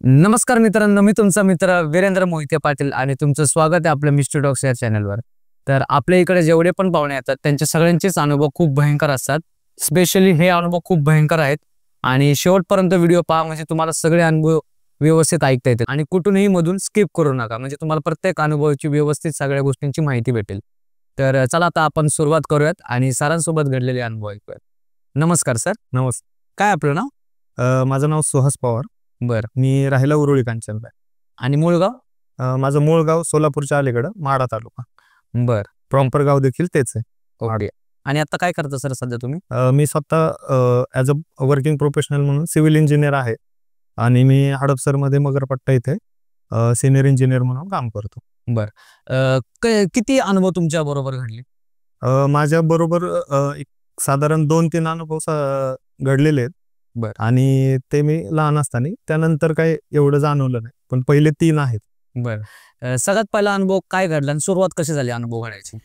नमस्कार मित्रांनो, मी तुमचा मित्र वीरेंद्र मोहिते पाटील आणि तुमचं स्वागत आहे आपल्या मिस्टर टॉक्स या चॅनलवर. तर आपल्या इकडे जेवढे पण पाहुणे येतात त्यांचे सगळ्यांचेच अनुभव खूप भयंकर असतात. स्पेशली हे अनुभव खूप भयंकर आहेत आणि शेवटपर्यंत व्हिडिओ पहा म्हणजे तुम्हाला सगळे अनुभव व्यवस्थित ऐकता येतील आणि कुठूनही मधून स्किप करू नका म्हणजे तुम्हाला प्रत्येक अनुभवाची व्यवस्थित सगळ्या गोष्टींची माहिती भेटेल. तर चला आता आपण सुरुवात करूयात आणि सरांसोबत घडलेले अनुभव ऐकूयात. नमस्कार सर. नमस्कार. काय आपलं नाव? माझं नाव सुहास पवार. बरं. मी राहायला उरुळी कांचनला. आणि मूळ गाव? माझं मूळ गाव सोलापूरच्या अलीकडं माढा तालुका. बर. प्रॉम्पर गाव देखील तेच आहे. ओके. आणि आता काय करता सर सध्या तुम्ही? मी स्वतः ॲज अ वर्किंग प्रोफेशनल म्हणून सिव्हिल इंजिनियर आहे आणि मी हडपसरमध्ये मगरपट्टा इथे सिनियर इंजिनियर म्हणून काम करतो. किती अनुभव तुमच्या बरोबर घडले? माझ्याबरोबर एक साधारण 2-3 अनुभव घडलेले आहेत. बरं. आणि ते मी लहान असताना, त्यानंतर काही एवढं जाणवलं नाही, पण पहिले 3 आहेत. बरं. सगळ्यात पहिला अनुभव काय घडला आणि सुरुवात कशी झाली अनुभव घडायची?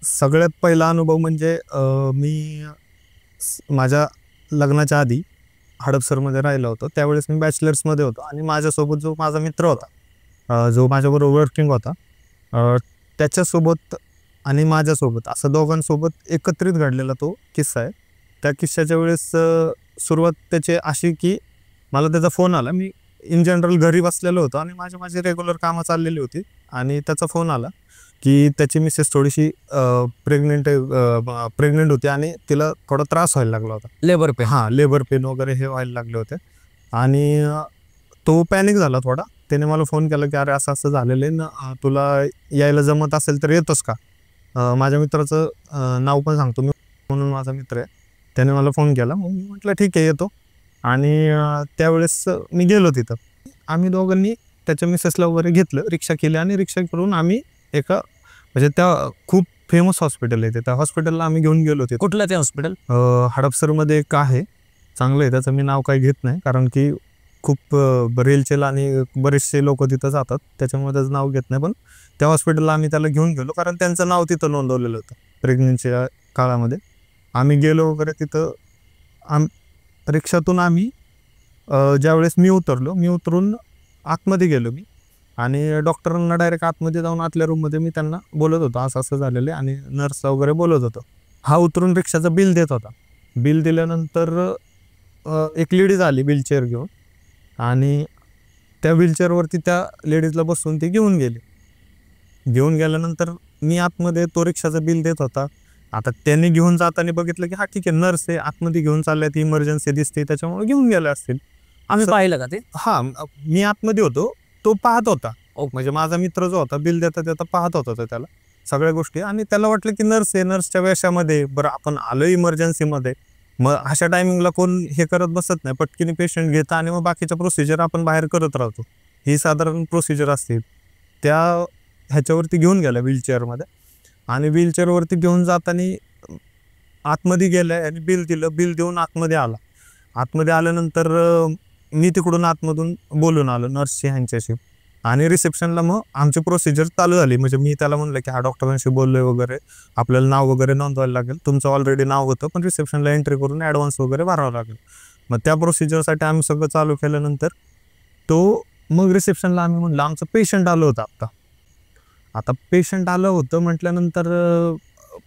सगळ्यात पहिला अनुभव म्हणजे मी माझ्या लग्नाच्या आधी हडपसरमध्ये राहिलो होतो. त्यावेळेस मी बॅचलर्समध्ये होतो आणि माझ्यासोबत जो माझा मित्र होता, जो माझ्याबरोबर वर्किंग होता, त्याच्यासोबत आणि माझ्यासोबत असं दोघांसोबत एकत्रित घडलेला तो किस्सा आहे. त्या किस्साच्या वेळेस सुरुवात त्याची अशी की मला त्याचा फोन आला. मी इन जनरल घरी बसलेलो होतो आणि माझी रेग्युलर कामं चाललेली होती आणि त्याचा फोन आला की त्याची मिसेस थोडीशी प्रेग्नेंट होती आणि तिला थोडा त्रास व्हायला लागला होता. Labour pain? हां, लेबर पेन वगैरे हे व्हायला लागले होते आणि तो पॅनिक झाला थोडा. त्याने मला फोन केला की अरे असं असं झालेलं आहे ना, तुला यायला जमत असेल तर येतोस का? माझ्या मित्राचं नाव पण सांगतो मी, म्हणून माझा मित्र आहे. त्याने मला फोन केला. मग मी म्हटलं ठीक आहे येतो आणि त्यावेळेस मी गेलो तिथं. आम्ही दोघांनी त्याच्या मिसेसला वगैरे घेतलं, रिक्षा केली आणि रिक्षा करून आम्ही एका म्हणजे त्या खूप फेमस हॉस्पिटल आहे, त्या हॉस्पिटलला आम्ही घेऊन गेलो होते. कुठलं ते हॉस्पिटल? हडपसरमध्ये एक आहे, चांगलं आहे. त्याचं मी नाव काही घेत नाही कारण की खूप रेलचेल आणि बरेचसे लोक तिथं जातात, त्याच्यामुळे त्याचं नाव घेत नाही. पण त्या हॉस्पिटलला आम्ही त्याला घेऊन गेलो कारण त्यांचं नाव तिथं नोंदवलेलं होतं प्रेग्नन्सीच्या काळामध्ये. आम्ही गेलो वगैरे तिथं. रिक्षातून आम्ही ज्यावेळेस मी उतरून आतमध्ये गेलो मी आणि डॉक्टरांना डायरेक्ट आतमध्ये जाऊन आतल्या रूममध्ये मी त्यांना बोलत होतो असं असं झालेलं आहे आणि नर्सला वगैरे बोलत होतो. हा उतरून रिक्षाचं बिल देत होता. बिल दिल्यानंतर एक लेडीज आली व्हीलचेअर घेऊन आणि त्या व्हीलचेअरवरती त्या लेडीजला बसून ती घेऊन गेली. घेऊन गेल्यानंतर मी आतमध्ये तो रिक्षाचं बिल देत होता. आता त्यांनी घेऊन जाताना बघितलं की हा ठीक आहे, नर्स आहे, आतमध्ये घेऊन चालल्या, ती इमर्जन्सी दिसते त्याच्यामुळे घेऊन गेले असतील. आम्ही पाहिलं का ते? हां, मी आतमध्ये होतो, तो पाहत होता. म्हणजे माझा मित्र जो होता बिल देता देता पाहत होता तो त्याला सगळ्या गोष्टी आणि त्याला वाटलं की नर्स आहे, नर्सच्या वेशामध्ये बरं आपण आलो इमर्जन्सीमध्ये, मग अशा टायमिंगला कोण हे करत बसत नाही, पटकीने पेशंट घेता आणि मग बाकीच्या प्रोसिजर आपण बाहेर करत राहतो. ही साधारण प्रोसिजर असते. त्या ह्याच्यावरती घेऊन गेल्या व्हीलचेअरमध्ये आणि व्हीलचेअरवरती घेऊन जाताना आतमध्ये गेलं आणि बिल दिलं. बिल देऊन आतमध्ये आला. आतमध्ये आल्यानंतर मी तिकडून आतमधून बोलून आलो नर्सशी ह्यांच्याशी आणि रिसेप्शनला मग आमची प्रोसिजर चालू झाली. म्हणजे मी त्याला म्हणलं की हा डॉक्टरांशी बोललोय वगैरे, आपल्याला नाव वगैरे नोंदवायला लागेल, तुमचं ऑलरेडी नाव होतं पण रिसेप्शनला एंट्री करून ॲडव्हान्स वगैरे भरावं लागेल. मग त्या प्रोसिजरसाठी आम्ही सगळं चालू केल्यानंतर मग रिसेप्शनला आम्ही म्हणलं आमचं पेशंट आलं होतं. आता पेशंट आलं होतं म्हटल्यानंतर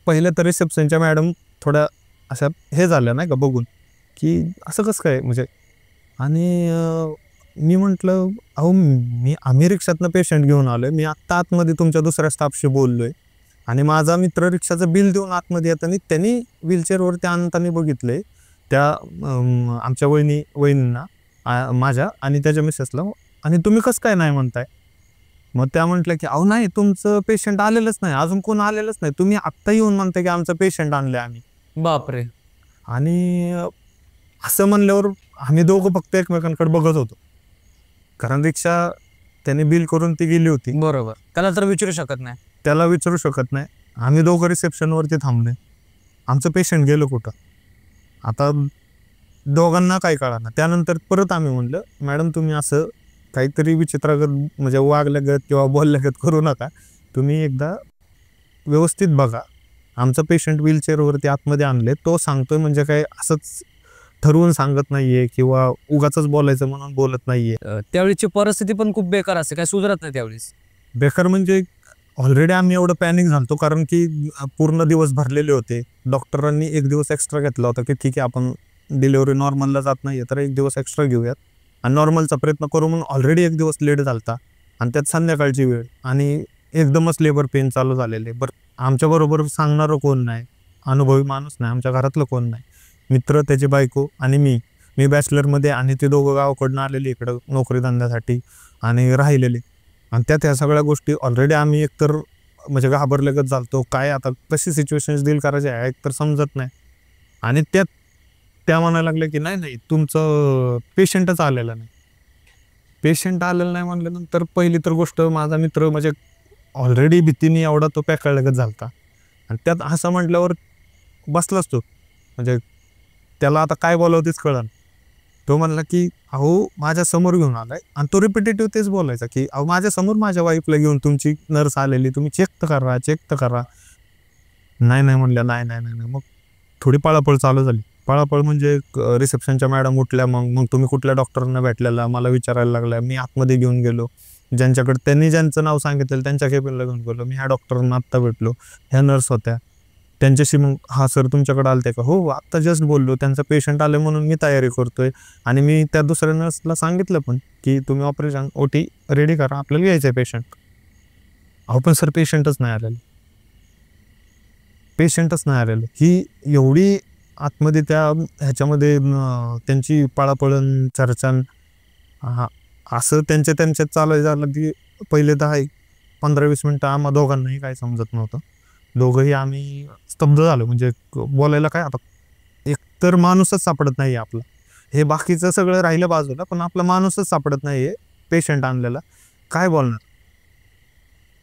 पहिल्या तर रिसेप्शनच्या मॅडम थोड्या अशा हे झाल्या नाही का बघून की असं कसं काय म्हणजे. आणि मी म्हटलं अहो आम्ही रिक्षातनं पेशंट घेऊन आलो आहे, मी आत्ता आतमध्ये तुमच्या दुसऱ्या स्टाफशी बोललो आहे आणि माझा मित्र रिक्षाचं बिल देऊन आतमध्ये येताना त्यांनी व्हीलचेअरवरती आणताना बघितलं आहे त्या आमच्या वहिनींना माझ्या आणि त्याच्या मिसेसला, आणि तुम्ही कसं काय नाही म्हणताय? मग त्या म्हटलं की अहो नाही, तुमचं पेशंट आलेलंच नाही, अजून कोण आलेलंच नाही, तुम्ही आत्ता येऊन म्हणताय की आमचं पेशंट आणलं आम्ही. बापरे. आणि असं म्हणल्यावर आम्ही दोघं फक्त एकमेकांकडे बघत होतो कारण रिक्षा त्याने बिल करून ती गेली होती. बरोबर. त्याला तर विचारू शकत नाही. त्याला विचारू शकत नाही. आम्ही दोघं रिसेप्शनवरती थांबले. आमचं पेशंट गेलं कुठं? आता दोघांना काय कळणार. त्यानंतर परत आम्ही म्हणलं मॅडम तुम्ही असं काहीतरी विचित्रागत म्हणजे वागल्यागत किंवा बोलल्यागत करू नका, तुम्ही एकदा व्यवस्थित बघा. आमचं पेशंट व्हीलचेअरवरती आतमध्ये आणले, तो सांगतोय म्हणजे काय असंच ठरवून सांगत नाहीये किंवा उगाच बोलायचं म्हणून बोलत नाहीये. त्यावेळीची परिस्थिती पण खूप बेकार असते, काय सुधारत नाही त्यावेळेस. बेकार म्हणजे ऑलरेडी आम्ही एवढं पॅनिक झालतो, कारण की पूर्ण दिवस भरलेले होते. डॉक्टरांनी एक दिवस एक्स्ट्रा घेतला होता की ठीक आहे आपण डिलिव्हरी नॉर्मलला जात नाहीये तर एक दिवस एक्स्ट्रा घेऊयात आणि नॉर्मलचा प्रयत्न करू, म्हणून ऑलरेडी एक दिवस लेट झालता आणि त्यात संध्याकाळची वेळ आणि एकदमच लेबर पेन चालू झालेले. बरं आमच्याबरोबर सांगणारं कोण नाही, अनुभवी माणूस नाही, आमच्या घरातलं कोण नाही. मित्र, त्याची बायको आणि मी बॅचलरमध्ये आणि ते दोघं गावाकडनं आलेले इकडं नोकरी धंद्यासाठी आणि राहिलेले. आणि त्यात ह्या सगळ्या गोष्टी ऑलरेडी आम्ही एकतर म्हणजे घाबरल्यागत झालतो, काय आता कशी सिच्युएशन्स डील करायची आहे एकतर समजत नाही. आणि त्यात त्या म्हणायला लागल्या की नाही तुमचं पेशंटच आलेला नाही. पेशंट आलेलं नाही म्हणल्यानंतर पहिली तर गोष्ट माझा मित्र म्हणजे ऑलरेडी भीतीने एवढा तो पॅकळल्यागत झालता आणि त्यात असं म्हटल्यावर बसलाच तो, म्हणजे त्याला आता काय बोलावं तेच कळलं. तो म्हणला की अहो माझ्या समोर घेऊन आलाय आणि तो रिपिटेटिव्ह तेच बोलायचा की अहो माझ्या समोर माझ्या वाईफला घेऊन तुमची नर्स आलेली, तुम्ही चेक तर करा. नाही म्हणल्या नाही. मग थोडी पळापळ चालू झाली. पळापळ म्हणजे रिसेप्शनच्या मॅडम उठल्या, मग तुम्ही कुठल्या डॉक्टरांना भेटलेला मला विचारायला लागला. मी आतमध्ये घेऊन गेलो, ज्यांच्याकडे त्यांनी ज्यांचं नाव सांगितलं त्यांच्या केबिनला घेऊन गेलो. मी ह्या डॉक्टरांना आत्ता भेटलो, ह्या नर्स होत्या, त्यांच्याशी मग हा सर तुमच्याकडे आलते का? हो आत्ता जस्ट बोललो, त्यांचा पेशंट आले म्हणून मी तयारी करतोय. आणि मी त्या दुसऱ्या नर्सला सांगितलं पण की तुम्ही ऑपरेशन OT रेडी करा, आपल्याला घ्यायचं आहे पेशंट. अहो पण सर पेशंटच नाही आलेलं. ही एवढी आतमध्ये त्या ह्याच्यामध्ये त्यांची पळापळण चर्चन असं त्यांच्यात चालू झालं की पहिले 10-15-20 मिनटं आम्हा दोघांनाही काही समजत नव्हतं. दोघंही आम्ही स्तब्ध झालो, म्हणजे बोलायला काय आता एकतर माणूसच सापडत नाही आपला, हे बाकीचं सगळं राहिलं बाजूला, पण आपला माणूसच सापडत नाहीये पेशंट आणलेला, काय बोलणार.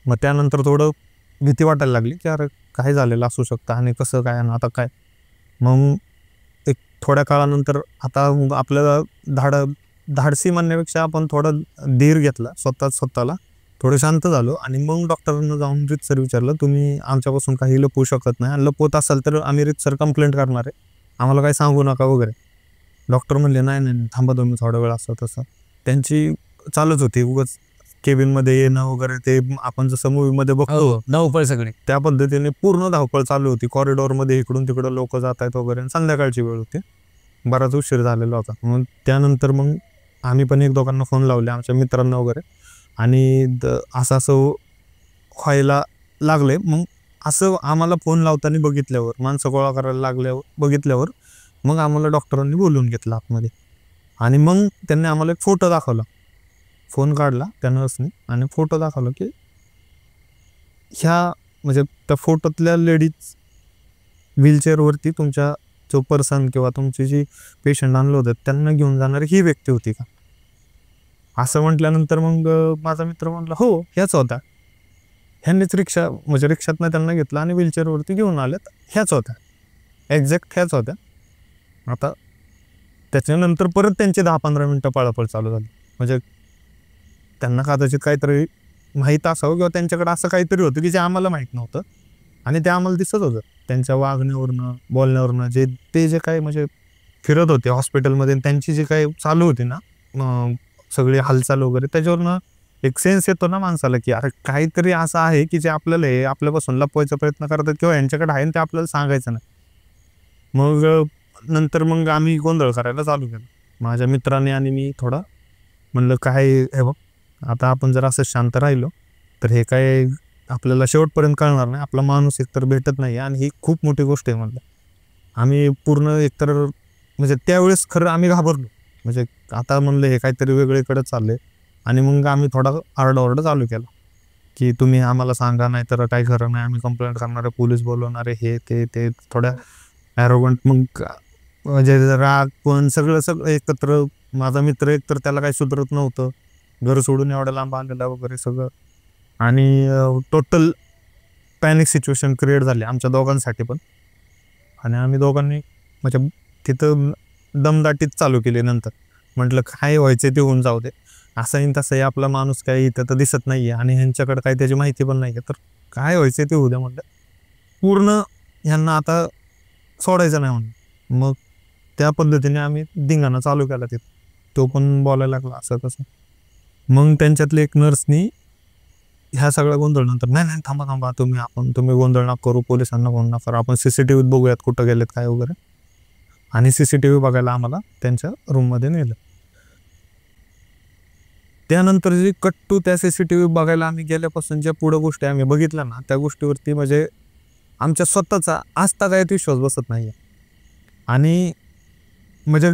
मग त्यानंतर थोडं भीती वाटायला लागली की अरे काय झालेलं असू शकतं आणि कसं काय आणि आता काय. मग एक थोड्या काळानंतर आता आपल्याला धाडसी म्हणण्यापेक्षा आपण थोडा धीर घेतला, स्वतःला थोडं शांत झालो आणि मग डॉक्टरांना जाऊन रीतसर विचारलं तुम्ही आमच्यापासून काही लपवू शकत नाही आणि लपवत असाल तर आम्ही रीतसर कंप्लेंट करणार आहे, आम्हाला काही सांगू नका वगैरे. डॉक्टर म्हणले नाही थांबा तुम्ही थोडा वेळ, असं तसं त्यांची चालूच होती. उगाच केबिनमध्ये येणं वगैरे, ते आपण जसं मूवीमध्ये बघतो धावपळ सगळी त्या पद्धतीने पूर्ण धावपळ चालू होती. कॉरिडॉरमध्ये इकडून तिकडं लोक जात आहेत वगैरे. संध्याकाळची वेळ होती, बराच उशीर झालेला होता. मग त्यानंतर मग आम्ही पण एक दोघांना फोन लावले आमच्या मित्रांना वगैरे आणि असं व्हायला लागले. मग असं आम्हाला फोन लावताना बघितल्यावर, माणसं गोळा करायला बघितल्यावर मग आम्हाला डॉक्टरांनी बोलवून घेतलं आतमध्ये आणि मग त्यांनी आम्हाला एक फोटो दाखवला. फोन काढला त्या नर्सने आणि फोटो दाखवला की ह्या म्हणजे त्या फोटोतल्या लेडीज व्हीलचेअरवरती तुमच्या जो पर्सन किंवा तुमची जी पेशंट आणलं होतं त्यांना घेऊन जाणारी ही व्यक्ती होती का, असं म्हटल्यानंतर मग माझा मित्र म्हणला हो ह्याच होता. ह्यांनीच रिक्षातनं त्यांना घेतलं आणि व्हीलचेअरवरती घेऊन आल्यात, ह्याच होत्या, एक्झॅक्ट ह्याच होत्या. आता त्याच्यानंतर परत त्यांचे 10-15 मिनटं पळापळ चालू झाली. म्हणजे त्यांना कदाचित काहीतरी माहीत असावं किंवा त्यांच्याकडे असं काहीतरी होतं की जे आम्हाला माहीत नव्हतं आणि ते आम्हाला दिसत होतं त्यांच्या वागण्यावरनं, बोलण्यावरनं, ते जे काही म्हणजे फिरत होते हॉस्पिटलमध्ये, त्यांची जी काही चालू होती ना सगळी हालचाल वगैरे, त्याच्यावरनं एक सेन्स येतो ना माणसाला की अरे काहीतरी असं आहे की जे आपल्याला हे आपल्यापासून लपवायचा प्रयत्न करतात किंवा यांच्याकडे आहे ते आपल्याला सांगायचं नाही. मग नंतर मग आम्ही गोंधळ करायला चालू केलं, माझ्या मित्राने आणि मी. थोडा म्हणलं काय हे बघ, आता आपण जर असं शांत राहिलो तर हे काय आपल्याला शेवटपर्यंत कळणार नाही, आपला माणूस एकतर भेटत नाही आणि ही खूप मोठी गोष्ट आहे. म्हणलं आम्ही पूर्ण एकतर म्हणजे त्यावेळेस खरं आम्ही घाबरलो, म्हणजे आता म्हणलं हे काहीतरी वेगळीकडे चाललंय. आणि मग आम्ही थोडा आरडाओरडा चालू केला की तुम्ही आम्हाला सांगा, नाही तर काही खरं नाही, आम्ही कंप्लेंट करणारे, पोलीस बोलवणारे, हे ते थोड्या ॲरोगंट. मग म्हणजे राग पण सगळं एकत्र. माझा मित्र एकतर त्याला काही सुधरत नव्हतं, घर सोडून एवढ्या लांब आलेला वगैरे सगळं, आणि टोटल पॅनिक सिच्युएशन क्रिएट झाली आमच्या दोघांसाठी पण. आणि आम्ही दोघांनी म्हणजे तिथं दमदाटीच चालू केली. नंतर म्हटलं काय व्हायचं ते होऊन जाऊ दे, असंही तसंही आपला माणूस काही इथं तर दिसत नाही आहे आणि ह्यांच्याकडे काही त्याची माहिती पण नाही आहे, तर काय व्हायचं ते होऊ द्या म्हटलं. पूर्ण ह्यांना आता सोडायचं नाही म्हणून. मग त्या पद्धतीने आम्ही धिंगाणा चालू केला तिथं. तो पण बोलायला लागला असं तसं. मग त्यांच्यातले एक नर्सनी ह्या सगळ्या गोंधळनंतर नाही नाही थांबा थांबा तुम्ही गोंधळ नका करू, पोलिसांना फोन नका करू, आपण CCTV बघूयात कुठं गेलेत काय वगैरे. आणि CCTV बघायला आम्हाला त्यांच्या रूममध्ये नेलं. त्यानंतर जी कट्टू त्या CCTV बघायला आम्ही गेल्यापासून ज्या पुढं गोष्टी आम्ही बघितल्या ना त्या गोष्टीवरती म्हणजे आमच्या स्वतःचा आजतागायत विश्वास बसत नाही. आणि म्हणजे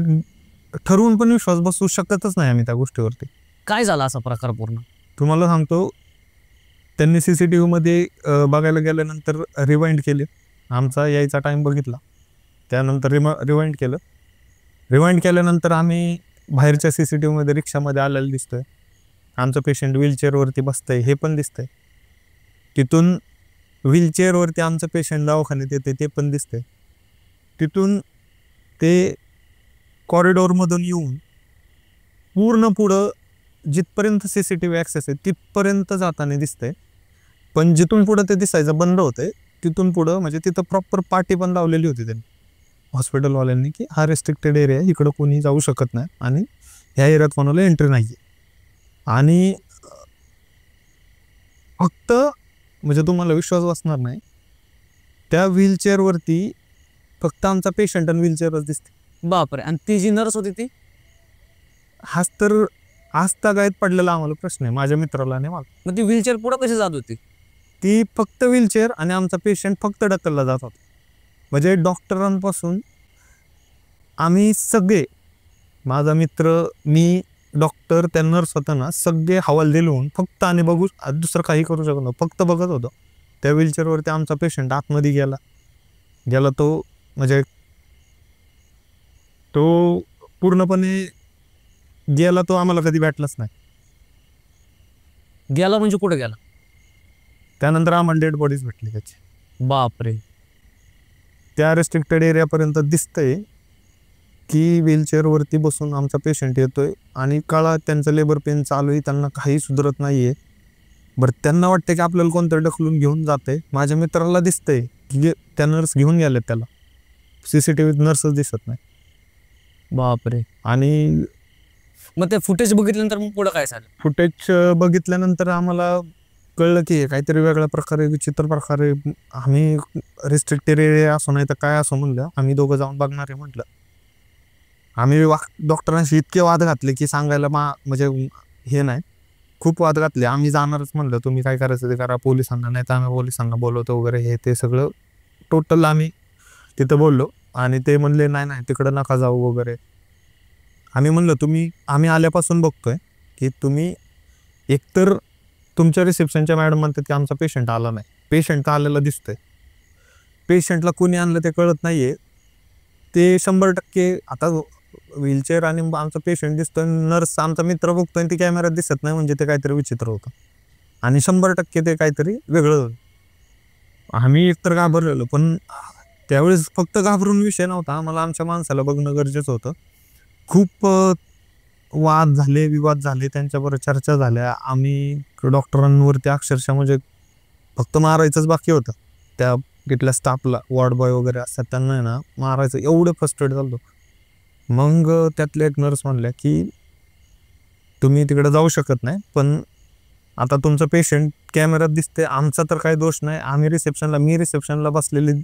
ठरवून पण विश्वास बसू शकतच नाही आम्ही त्या गोष्टीवरती. काय झाला असा प्रकार पूर्ण? तुम्हाला सांगतो, त्यांनी CCTV मध्ये बघायला गेल्यानंतर रिवाइंड केले, आमचा यायचा टाईम बघितला, त्यानंतर रिवाइंड केलं. रिवाइंड केल्यानंतर आम्ही बाहेरच्या CCTV मध्ये रिक्षामध्ये आलेलं दिसतोय, आमचं पेशंट व्हीलचेअरवरती बसतंय हे पण दिसतंय. तिथून व्हीलचेअरवरती आमचं पेशंट दवाखान्यात येते ते पण दिसतंय. तिथून ते कॉरिडॉरमधून येऊन पूर्ण पुढं जिथपर्यंत CCTV ॲक्सेस आहे तिथपर्यंत जाताना दिसतंय. पण जिथून पुढं ते दिसायचं बंद होतंय तिथून पुढं म्हणजे तिथं प्रॉपर पाटी पण लावलेली होती त्यांनी हॉस्पिटलवाल्यांनी की हा रेस्ट्रिक्टेड एरिया आहे, इकडं कोणी जाऊ शकत नाही आणि ह्या एरियात कोणाला एंट्री नाही आहे. आणि फक्त म्हणजे तुम्हाला विश्वास बसणार नाही, त्या व्हीलचेअरवरती फक्त आमचा पेशंट आणि व्हीलचेअरच दिसते. बापरे. आणि ती जी नर्स होती ती? हाच तर आजतागायत पडलेला आम्हाला प्रश्न आहे माझ्या मित्राला आणि मला. मग ती व्हीलचेअर पुढे कशी जात होती? ती फक्त व्हीलचेअर आणि आमचा पेशंट फक्त ढकलला जात होता. म्हणजे डॉक्टरांपासून आम्ही सगळे, माझा मित्र, मी, डॉक्टर, त्या नर्स होता ना, सगळे हवालदिल होऊन फक्त आणि बघू दुसरं काही करू शकत नव्हतो, फक्त बघत होतो. त्या व्हीलचेअरवरती आमचा पेशंट आतमध्ये गेला तो म्हणजे तो पूर्णपणे गेला, तो आम्हाला कधी भेटलाच नाही. गेला म्हणजे कुठे गेला? त्यानंतर आम्हाला डेड बॉडीज भेटली त्याची. बापरे. त्या रेस्ट्रिक्टेड एरियापर्यंत दिसतंय की व्हीलचेअरवरती बसून आमचा पेशंट येतोय आणि काळा त्यांचं लेबर पेन चालू आहे, त्यांना काही सुधरत नाहीये. बरं, त्यांना वाटतं की आपल्याला कोणतरी ढकलून घेऊन जाते. माझ्या मित्राला दिसतंय की त्या नर्स घेऊन गेल्यात त्याला, CCTV नर्सच दिसत नाही. बापरे. आणि मग ते फुटेज बघितल्यानंतर मग पुढे काय झालं? फुटेज बघितल्यानंतर आम्हाला कळलं की काहीतरी वेगळ्या प्रकारे, विचित्र प्रकारे, आम्ही रिस्ट्रिक्टेड एरिया असो नाही तर काय असो म्हणलं, आम्ही दोघं जाऊन बघणार आहे म्हटलं. आम्ही डॉक्टरांशी इतके वाद घातले की सांगायला म्हणजे हे नाही, खूप वाद घातले. आम्ही जाणारच म्हणलं, तुम्ही काय करायचं ते करा, पोलिसांना नाही तर आम्ही पोलिसांना बोलवतो वगैरे, हे ते सगळं टोटल आम्ही तिथं बोललो. आणि ते म्हणले नाही नाही तिकडं नका जाऊ वगैरे. आम्ही म्हणलं आम्ही आल्यापासून बघतोय की तुम्ही एकतर तुमच्या रिसेप्शनच्या मॅडम म्हणतात की आमचा पेशंट आला नाही, पेशंट आलेला दिसतोय, पेशंटला कोणी आणलं ते कळत नाहीये. ते 100% आता व्हीलचेअर आणि आमचा पेशंट दिसतोय, नर्स आमचा मित्र बघतोय ती कॅमेऱ्यात दिसत नाही, म्हणजे ते काहीतरी विचित्र होतं आणि 100% ते काहीतरी वेगळं होतं. आम्ही एकतर घाबरलेलो, पण त्यावेळेस फक्त घाबरून विषय नव्हता, आम्हाला आमच्या माणसाला बघणं गरजेचं होतं. खूप वाद झाले, विवाद झाले, त्यांच्याबरोबर चर्चा झाल्या. आम्ही डॉक्टरांवरती अक्षरशः म्हणजे फक्त मारायचंच बाकी होतं. त्या तिथल्या स्टाफला, वॉर्ड बॉय वगैरे असतात त्यांना आहे ना मारायचं, एवढं फ्रस्ट्रेट झालो. मग त्यातल्या एक नर्स म्हणल्या की तुम्ही तिकडे जाऊ शकत नाही, पण आता तुमचं पेशंट कॅमेऱ्यात दिसते, आमचा तर काही दोष नाही, मी रिसेप्शनला बसलेली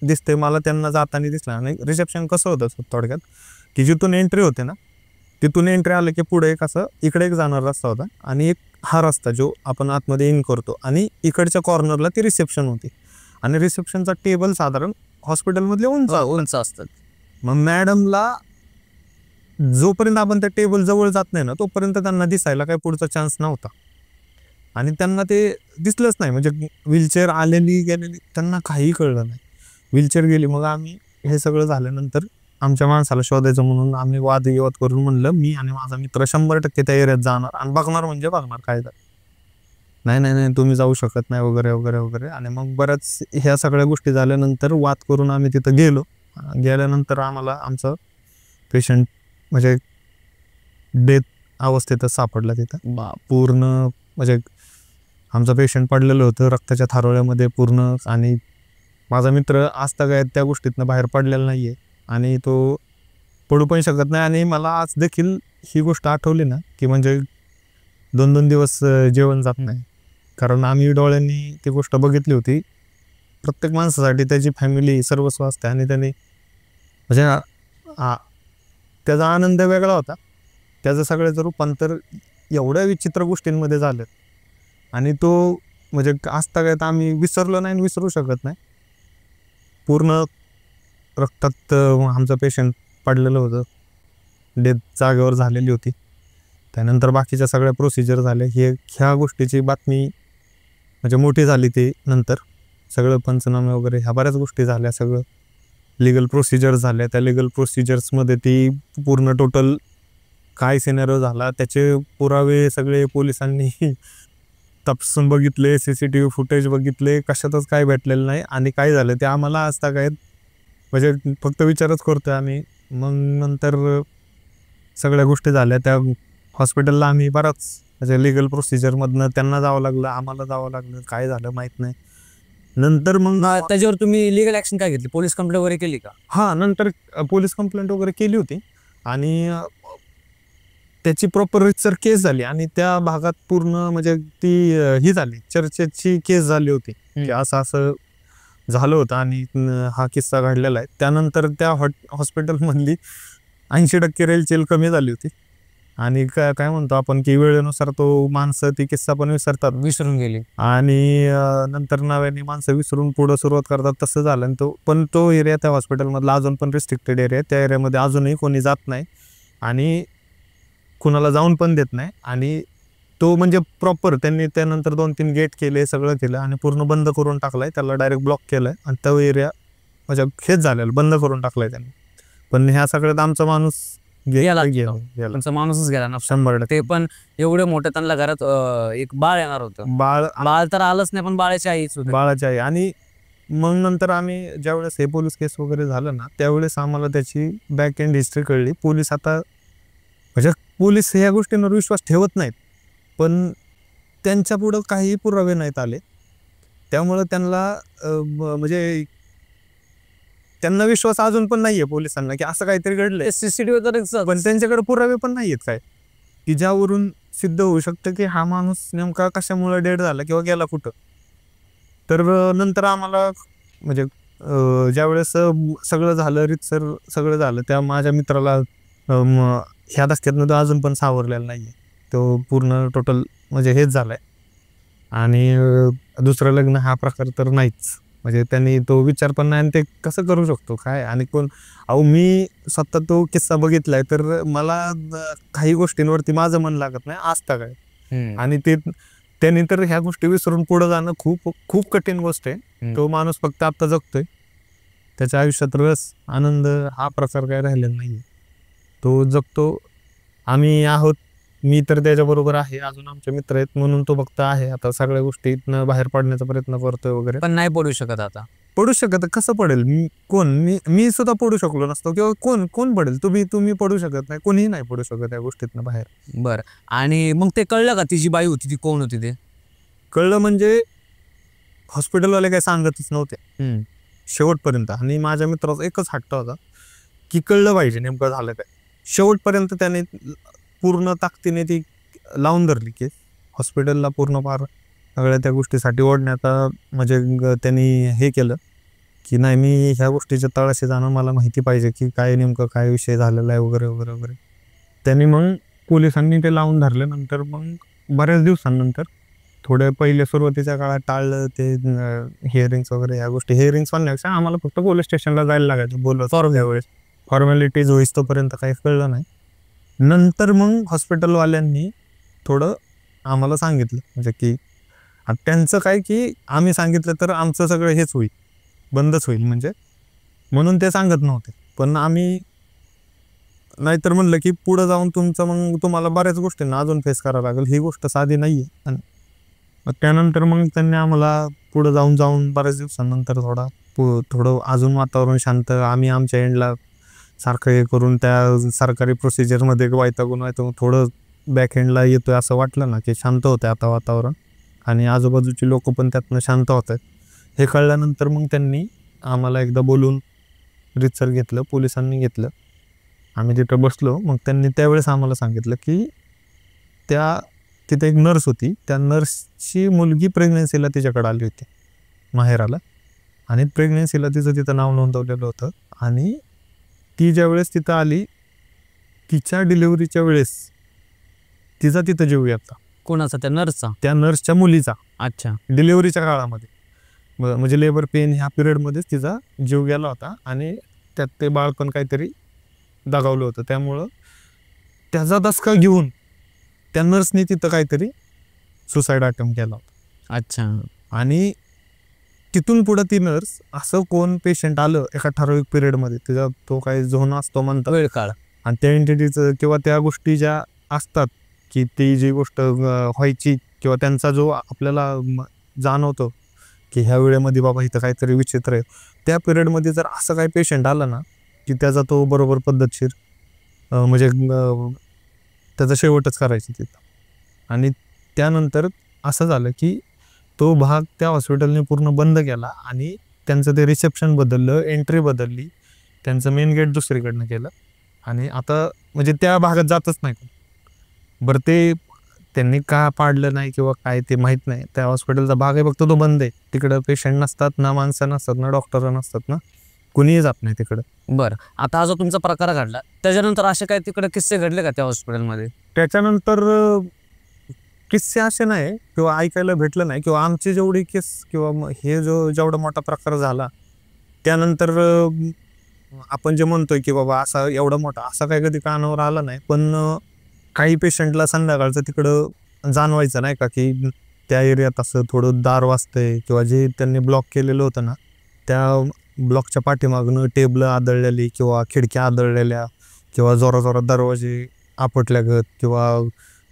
दिसते, मला त्यांना जाताना दिसला. आणि रिसेप्शन कसं होतं थोडक्यात की जिथून एंट्री होते ना तिथून एंट्री आलं की पुढे एक असं इकडे एक जाणार रस्ता होता आणि एक हा रस्ता जो आपण आतमध्ये इन करतो, आणि इकडच्या कॉर्नरला ती रिसेप्शन होती. आणि रिसेप्शनचा टेबल साधारण हॉस्पिटलमधले उंच असतात. मग मॅडमला जोपर्यंत आपण त्या टेबल जवळ जात नाही ना तोपर्यंत त्यांना दिसायला काही पुढचा चान्स नव्हता. आणि त्यांना ते दिसलंच नाही, म्हणजे व्हीलचेअर आलेली गेलेली त्यांना काही कळलं नाही. व्हीलचेअर गेली. मग आम्ही हे सगळं झाल्यानंतर आमच्या माणसाला शोधायचं म्हणून आम्ही वादविवाद करून म्हणलं, मी आणि माझा मित्र 100% त्या एरियात जाणार आणि बघणार म्हणजे बघणार काय झालं. नाही नाही नाही तुम्ही जाऊ शकत नाही वगैरे वगैरे वगैरे. आणि मग बऱ्याच ह्या सगळ्या गोष्टी झाल्यानंतर वाद करून आम्ही तिथं गेल्यानंतर आम्हाला आमचं पेशंट म्हणजे डेथ अवस्थेतच सापडला तिथं. पूर्ण म्हणजे आमचं पेशंट पडलेलं होतं रक्ताच्या थारोळ्यामध्ये पूर्ण. आणि माझा मित्र आजतागायत त्या गोष्टीतनं बाहेर पडलेला नाहीये आणि तो पडू पण शकत नाही. आणि मला आज देखील ही गोष्ट आठवली ना की म्हणजे 2-2 दिवस जेवण जात नाही. कारण आम्ही डोळ्यांनी ती गोष्ट बघितली होती. प्रत्येक माणसासाठी त्याची फॅमिली सर्वस्व असते आणि त्याने म्हणजे त्याचा आनंद वेगळा होता. त्याचं सगळ्याचं रूपांतर एवढ्या विचित्र गोष्टींमध्ये झालं आणि तो म्हणजे आजतागायत आम्ही विसरलो नाही आणि विसरू शकत नाही. पूर्ण रक्तात आमचं पेशंट पडलेलं होतं. डेथ जागेवर झालेली होती. त्यानंतर बाकीच्या सगळ्या प्रोसिजर झाल्या. ह्या गोष्टीची बातमी म्हणजे मोठी झाली. ते नंतर सगळं पंचनामे वगैरे ह्या बऱ्याच गोष्टी झाल्या. सगळं लिगल प्रोसिजर झाल्या. त्या लिगल प्रोसिजर्समध्ये ती पूर्ण टोटल काय सिनेरिओ झाला त्याचे पुरावे सगळे पोलिसांनी तपासून बघितले. CCTV फुटेज बघितले. कशातच काय भेटलेलं नाही. आणि काय झालं ते आम्हाला आजता काय म्हणजे फक्त विचारच करतोय आम्ही. मग नंतर सगळ्या गोष्टी झाल्या. त्या हॉस्पिटलला आम्ही बराच म्हणजे लिगल प्रोसिजरमधनं त्यांना जावं लागलं, आम्हाला जावं लागलं. काय झालं माहीत नाही. नंतर मग त्याच्यावर तुम्ही लिगल ऍक्शन काय घेतली? पोलीस कंप्लेंट वगैरे केली का? हां, नंतर पोलीस कंप्लेंट वगैरे केली होती आणि त्याची प्रॉपर रितसर केस झाली आणि त्या भागात पूर्ण म्हणजे ती ही झाली, चर्चेची केस झाली होती की असं असं झालं होतं आणि हा किस्सा घडलेला आहे. त्यानंतर त्या हॉस्पिटलमधली 80% रेलचेल कमी झाली होती आणि काय म्हणतो आपण की वेळेनुसार तो माणसं ती किस्सा पण विसरतात, विसरून गेली आणि नंतर नव्याने माणसं विसरून पुढं सुरुवात करतात. तसं झालं. आणि तो एरिया त्या हॉस्पिटलमधला अजून पण रिस्ट्रिक्टेड एरिया आहे. त्या एरियामध्ये अजूनही कोणी जात नाही आणि कुणाला जाऊन पण देत नाही. आणि तो म्हणजे प्रॉपर त्यांनी त्यानंतर 2-3 गेट केले, सगळं केलं आणि पूर्ण बंद करून टाकलाय. त्याला डायरेक्ट ब्लॉक केलंय आणि तो एरिया म्हणजे हेच झालेलं, बंद करून टाकलाय त्यांनी. पण ह्या सगळ्यात आमचा माणूस गेला, माणूसच गेला ना 100%. ते पण एवढे मोठे त्यांना घरात एक बाळ येणार होतं. बाळ तर आलंच नाही, पण बाळाची आईच होती. बाळाची आई. आणि मग नंतर आम्ही ज्यावेळेस हे पोलीस केस वगैरे झालं ना त्यावेळेस आम्हाला त्याची बॅक एंड हिस्ट्री कळली. पोलीस आता म्हणजे पोलीस ह्या गोष्टींवर विश्वास ठेवत नाहीत, पण त्यांच्या पुढं काही पुरावे नाहीत आले. त्यामुळं त्यांना म्हणजे त्यांना विश्वास अजून पण नाहीये पोलिसांना की असं काहीतरी घडलंय. CCTV पण त्यांच्याकडे पुरावे पण नाहीयेत काय की ज्यावरून सिद्ध होऊ शकतं की हा माणूस नेमका कशामुळे डेड झाला किंवा गेला कुठं. तर नंतर आम्हाला म्हणजे ज्यावेळेस सगळं झालं, रितसर सगळं झालं, त्या माझ्या मित्राला ह्या धक्क्यातनं तो अजून पण सावरलेला नाहीये. तो पूर्ण टोटल म्हणजे हेच झालाय. आणि दुसरं लग्न हा प्रकार तर नाहीच. म्हणजे त्यांनी तो विचार पण नाही. आणि ते कसं करू शकतो काय आणि कोण. मी स्वतः तो किस्सा बघितलाय तर मला काही गोष्टींवरती माझं मन लागत नाही आजता काय. आणि त्यांनी तर ह्या गोष्टी विसरून पुढे जाणं खूप खूप कठीण गोष्ट आहे. तो माणूस फक्त आता जगतोय. त्याच्या आयुष्यात रस, आनंद हा प्रकार काय राहिलेला नाही. तो जगतो. आम्ही आहोत. मी तर त्याच्याबरोबर आहे. अजून आमचे मित्र आहेत म्हणून तो फक्त आहे. आता सगळ्या गोष्टीतनं बाहेर पडण्याचा प्रयत्न करतोय वगैरे. पण नाही पडू शकत आता. पडू शकत कसं पडेल? मी सुद्धा पडू शकलो नसतो किंवा कोण पडेल? तुम्ही पडू शकत नाही. कोणीही नाही पडू शकत या गोष्टीतनं बाहेर. बरं. आणि मग ते कळलं का ती जी बाई होती ती कोण होती? ते कळलं म्हणजे हॉस्पिटलवाले काही सांगतच नव्हते शेवटपर्यंत. आणि माझ्या मित्राचा एकच हट्ट होता की कळलं पाहिजे नेमकं झालं काय. शेवटपर्यंत त्याने पूर्ण ताकदीने ती लावून धरली केस. हॉस्पिटलला पूर्ण फार सगळ्या त्या गोष्टीसाठी ओढण्याचा म्हणजे त्यांनी हे केलं की नाही, मी ह्या गोष्टीच्या तळाशी जाणं, मला माहिती पाहिजे की काय नेमकं काय विषय झालेला आहे वगैरे वगैरे वगैरे. त्यांनी मग पोलिसांनी ते लावून धरल्यानंतर मग बऱ्याच दिवसांनंतर थोड्या पहिले सुरुवातीच्या काळात टाळलं ते हिअरिंग्स वगैरे ह्या गोष्टी. हिअरिंग्स म्हणण्यापेक्षा आम्हाला फक्त पोलीस स्टेशनला जायला लागायचं बोलत त्यावेळेस. फॉर्मॅलिटीज होईस तोपर्यंत काही कळलं नाही. नंतर मग हॉस्पिटलवाल्यांनी थोडं आम्हाला सांगितलं म्हणजे की त्यांचं काय की आम्ही सांगितलं तर आमचं सगळं हेच होईल, बंदच होईल म्हणजे, म्हणून ते सांगत नव्हते. पण आम्ही नाहीतर म्हणलं की पुढं जाऊन मग तुम्हाला बऱ्याच गोष्टींना अजून फेस करावं लागेल, ही गोष्ट साधी नाही आहे. मग त्यानंतर मग त्यांनी आम्हाला पुढं जाऊन बऱ्याच दिवसांनंतर थोडं अजून वातावरण शांत, आम्ही आमच्या एंडला सारखं हे करून त्या सरकारी प्रोसिजरमध्ये वैतागून थोडं बॅक एंडला येतोय असं वाटलं ना की शांत होतं आता वातावरण. आणि आजूबाजूची लोक पण त्यातनं शांत होत आहेत हे कळल्यानंतर मग त्यांनी आम्हाला एकदा बोलून रितसर घेतलं, पोलिसांनी घेतलं. आम्ही तिथं बसलो. मग त्यांनी त्यावेळेस आम्हाला सांगितलं की तिथे एक नर्स होती, त्या नर्सची मुलगी प्रेग्नन्सीला तिच्याकडे आली होती माहेराला, आणि प्रेग्नन्सीला तिचं तिथं नाव नोंदवलेलं होतं. आणि ती ज्यावेळेस तिथं आली, तिच्या डिलिव्हरीच्या वेळेस तिचा तिथं जीव घेतला. कोणाचा? त्या नर्सचा? त्या नर्सच्या मुलीचा. अच्छा. डिलिव्हरीच्या काळामध्ये म्हणजे लेबर पेन ह्या पिरियडमध्येच तिचा जीव गेला होता. आणि त्यात ते बाळ पण काहीतरी दगावलं होतं. त्यामुळं त्याचा दसका घेऊन त्या नर्सने तिथं काहीतरी सुसाईड अटेम्प्ट केला होता. अच्छा. आणि तिथून पुढं ती नर्स, असं कोण पेशंट आलं एका ठराविक पिरियडमध्ये, तिचा तो काही झोन असतो म्हणतात, वेळ काळ, आणि त्या एंटिटीचं किंवा त्या गोष्टी ज्या असतात की ती जी गोष्ट व्हायची किंवा त्यांचा जो आपल्याला जाणवतो की ह्या वेळेमध्ये बाबा इथं काहीतरी विचित्र आहे, त्या पिरियडमध्ये जर असं काही पेशंट आलं ना की त्याचा तो बरोबर पद्धतशीर म्हणजे त्याचा शेवटच करायची तिथं. आणि त्यानंतर असं झालं की तो भाग त्या हॉस्पिटलने पूर्ण बंद केला आणि त्यांचं ते रिसेप्शन बदललं, एंट्री बदलली, त्यांचं मेन गेट दुसरीकडनं केलं. आणि आता म्हणजे त्या भागात जातच नाही. बरं ते त्यांनी का पाडलं नाही किंवा काय ते माहीत नाही. त्या हॉस्पिटलचा भाग आहे फक्त तो बंद आहे. तिकडं पेशंट नसतात, ना माणसं नसतात, ना डॉक्टर नसतात, ना कुणीही जात नाही तिकडं. बरं, आता हा जो तुमचा प्रकार घडला त्याच्यानंतर असे काही तिकडे किस्से घडले का त्या हॉस्पिटलमध्ये? त्याच्यानंतर किस्से असे नाही किंवा ऐकायला भेटलं नाही, किंवा आमची जेवढी केस किंवा हे जेवढा मोठा प्रकार झाला त्यानंतर आपण जे म्हणतोय की बाबा असा एवढा मोठा असा काही कधी कानावर आला नाही. पण काही पेशंटला संध्याकाळचं तिकडं जाणवायचं नाही का की त्या एरियात असं थोडं दार वाजतंय, किंवा जे त्यांनी ब्लॉक केलेलं होतं ना त्या ब्लॉकच्या पाठीमागनं टेबलं आदळलेली किंवा खिडक्या आदळलेल्या किंवा जोराजोरात दरवाजे आपटल्यागत, किंवा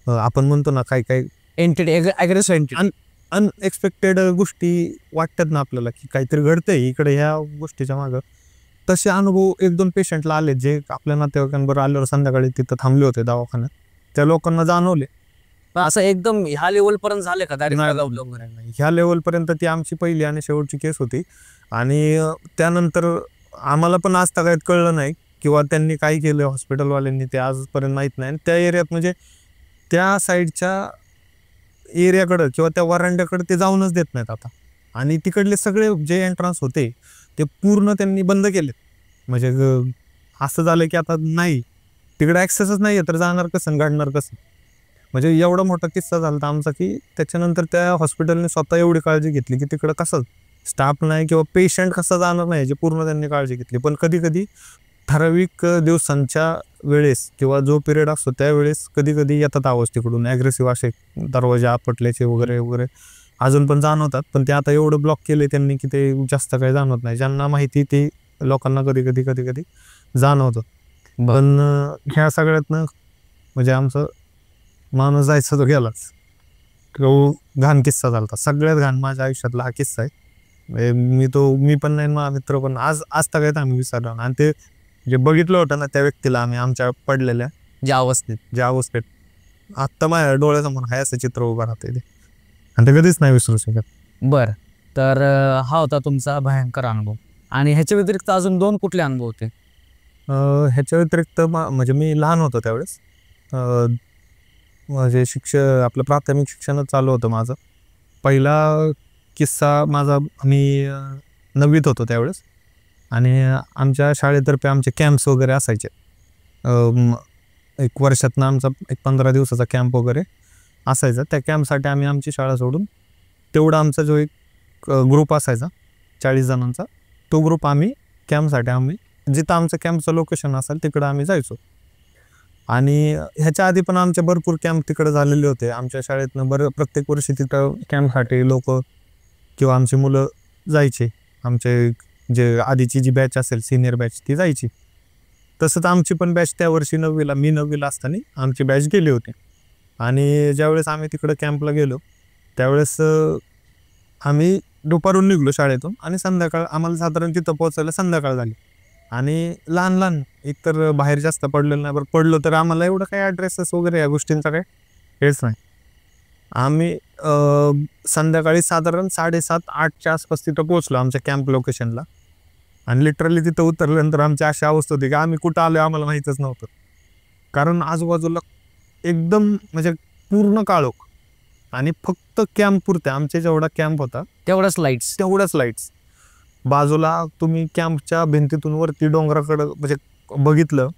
आपण म्हणतो ना काही काही एंटिटी, ॲग्रेसिव्ह एंटिटी, अनएक्सपेक्टेड गोष्टी वाटतात ना आपल्याला की काहीतरी घडतंय इकडे ह्या गोष्टीच्या मागं. तसे अनुभव 1-2 पेशंटला आले जे आपल्या नातेवाईकांबरोबर आल्यावर संध्याकाळी तिथं थांबले होते दवाखान्यात, त्या लोकांना जाणवले. असं एकदम ह्या लेवल पर्यंत झाले का? ह्या लेवलपर्यंत ती आमची पहिली आणि शेवटची केस होती. आणि त्यानंतर आम्हाला पण आज तगायत कळलं नाही किंवा त्यांनी काय केलं हॉस्पिटलवाल्यांनी ते आजपर्यंत माहीत नाही. आणि त्या एरियात म्हणजे त्या साईडच्या एरियाकडं किंवा त्या वरांड्याकडे ते जाऊनच देत नाहीत आता. आणि तिकडले सगळे जे एंट्रन्स होते ते पूर्ण त्यांनी बंद केले. म्हणजे असं झालं की आता नाही तिकडे ॲक्सेसच नाही आहे, तर जाणार कसं, घडणार कसं. म्हणजे एवढा मोठा किस्सा झाला होता आमचा की त्याच्यानंतर त्या हॉस्पिटलने स्वतः एवढी काळजी घेतली की तिकडं कसं स्टाफ नाही किंवा पेशंट कसा जाणार नाही याची पूर्ण त्यांनी काळजी घेतली. पण कधी कधी ठराविक दिवसांच्या वेळेस किंवा जो पिरियड असतो त्यावेळेस कधी कधी येतात आवाज तिकडून ॲग्रेसिव्ह, असे दरवाजे आपटल्याचे वगैरे वगैरे अजून पण जाणवतात. पण ते आता एवढं ब्लॉक केले त्यांनी की ते जास्त काही जाणवत नाही. ज्यांना माहिती ते लोकांना कधी कधी कधी कधी जाणवतं. पण ह्या सगळ्यातनं म्हणजे आमचं माणूस जायचा तो गेलाच. तो घाण किस्सा झाला होता, सगळ्यात घाण माझ्या आयुष्यातला हा किस्सा आहे. मी पण नाही, माझा मित्र पण आज तक आम्ही विसरलो. आणि ते जे बघितलं होतं ना त्या व्यक्तीला आम्ही आमच्या पडलेल्या ज्या अवस्थेत आत्ता माझ्या डोळ्यासमोर हाय असं चित्र उभं राहते ते, आणि ते कधीच नाही विसरू शकत. बरं, तर हा होता तुमचा भयंकर अनुभव. आणि ह्याच्या व्यतिरिक्त अजून 2 कुठले अनुभव होते? ह्याच्या व्यतिरिक्त मी लहान होतो त्यावेळेस. म्हणजे आपलं प्राथमिक शिक्षणच चालू होतं माझं. पहिला किस्सा माझा, मी 9वीत होतो त्यावेळेस, आणि आमच्या शाळेतर्फे आमचे कॅम्प्स वगैरे असायचे. एक वर्षातनं आमचा एक 15 दिवसाचा कॅम्प वगैरे असायचा. त्या कॅम्पसाठी आम्ही आमची शाळा सोडून तेवढा आमचा जो एक ग्रुप असायचा 40 जणांचा, तो ग्रुप आम्ही कॅम्पसाठी जिथं आमचं कॅम्पचं लोकेशन असेल तिकडं आम्ही जायचो. आणि ह्याच्या आधी पण आमचे भरपूर कॅम्प तिकडे झालेले होते आमच्या शाळेतनं. प्रत्येक वर्षी तिथं कॅम्पसाठी लोक किंवा आमची मुलं जायचे. आमचे जे आधीची जी बॅच असेल सिनियर बॅच ती जायची. तसंच आमची पण बॅच त्या वर्षी मी 9वीला असताना आमची बॅच गेली होती. आणि ज्यावेळेस आम्ही तिकडं कॅम्पला गेलो त्यावेळेस आम्ही दुपारून निघलो शाळेतून, आणि संध्याकाळ आम्हाला साधारण तिथं पोहोचायला संध्याकाळ झाली. आणि लहान एकतर बाहेर जास्त पडलेलं नाही. बरं पडलो तर आम्हाला एवढं काही ॲड्रेसेस वगैरे या गोष्टींचा काही हेच नाही. आम्ही संध्याकाळी साधारण 7:30-8च्या आसपास तिथं पोहोचलो आमच्या कॅम्प लोकेशनला. आणि लिटरली तिथं उतरल्यानंतर आमची अशी अवस्था होती की आम्ही कुठं आलोय आम्हाला माहीतच नव्हतं. कारण आजूबाजूला एकदम म्हणजे पूर्ण काळोख आणि फक्त कॅम्प पुरते, आमचे जेवढा कॅम्प होता तेवढाच लाईट्स. बाजूला तुम्ही कॅम्पच्या भिंतीतून वरती डोंगराकडं म्हणजे बघितलं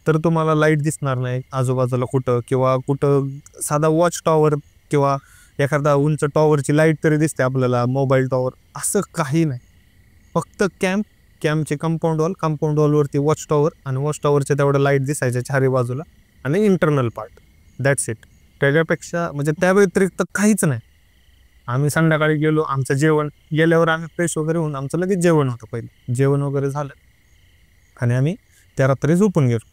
तर तुम्हाला लाईट दिसणार नाही आजूबाजूला कुठं, किंवा कुठं साधा वॉच टॉवर किंवा एखादा उंच टॉवरची लाईट तरी दिसते आपल्याला, मोबाईल टॉवर, असं काही नाही. फक्त कॅम्पचे कंपाऊंड वॉलवरती वॉच टॉवर आणि वॉच टॉवरच्या तेवढं लाईट दिसायच्या चारी बाजूला आणि इंटरनल पार्ट, दॅट्स इट. त्याच्यापेक्षा म्हणजे त्या व्यतिरिक्त काहीच नाही. आम्ही संध्याकाळी गेलो, आमचं जेवण गेल्यावर आम्ही फ्रेश वगैरे होऊन आमचं लगेच जेवण होतं. पहिलं जेवण वगैरे झालं आणि आम्ही त्या रात्री झोपून गेलो.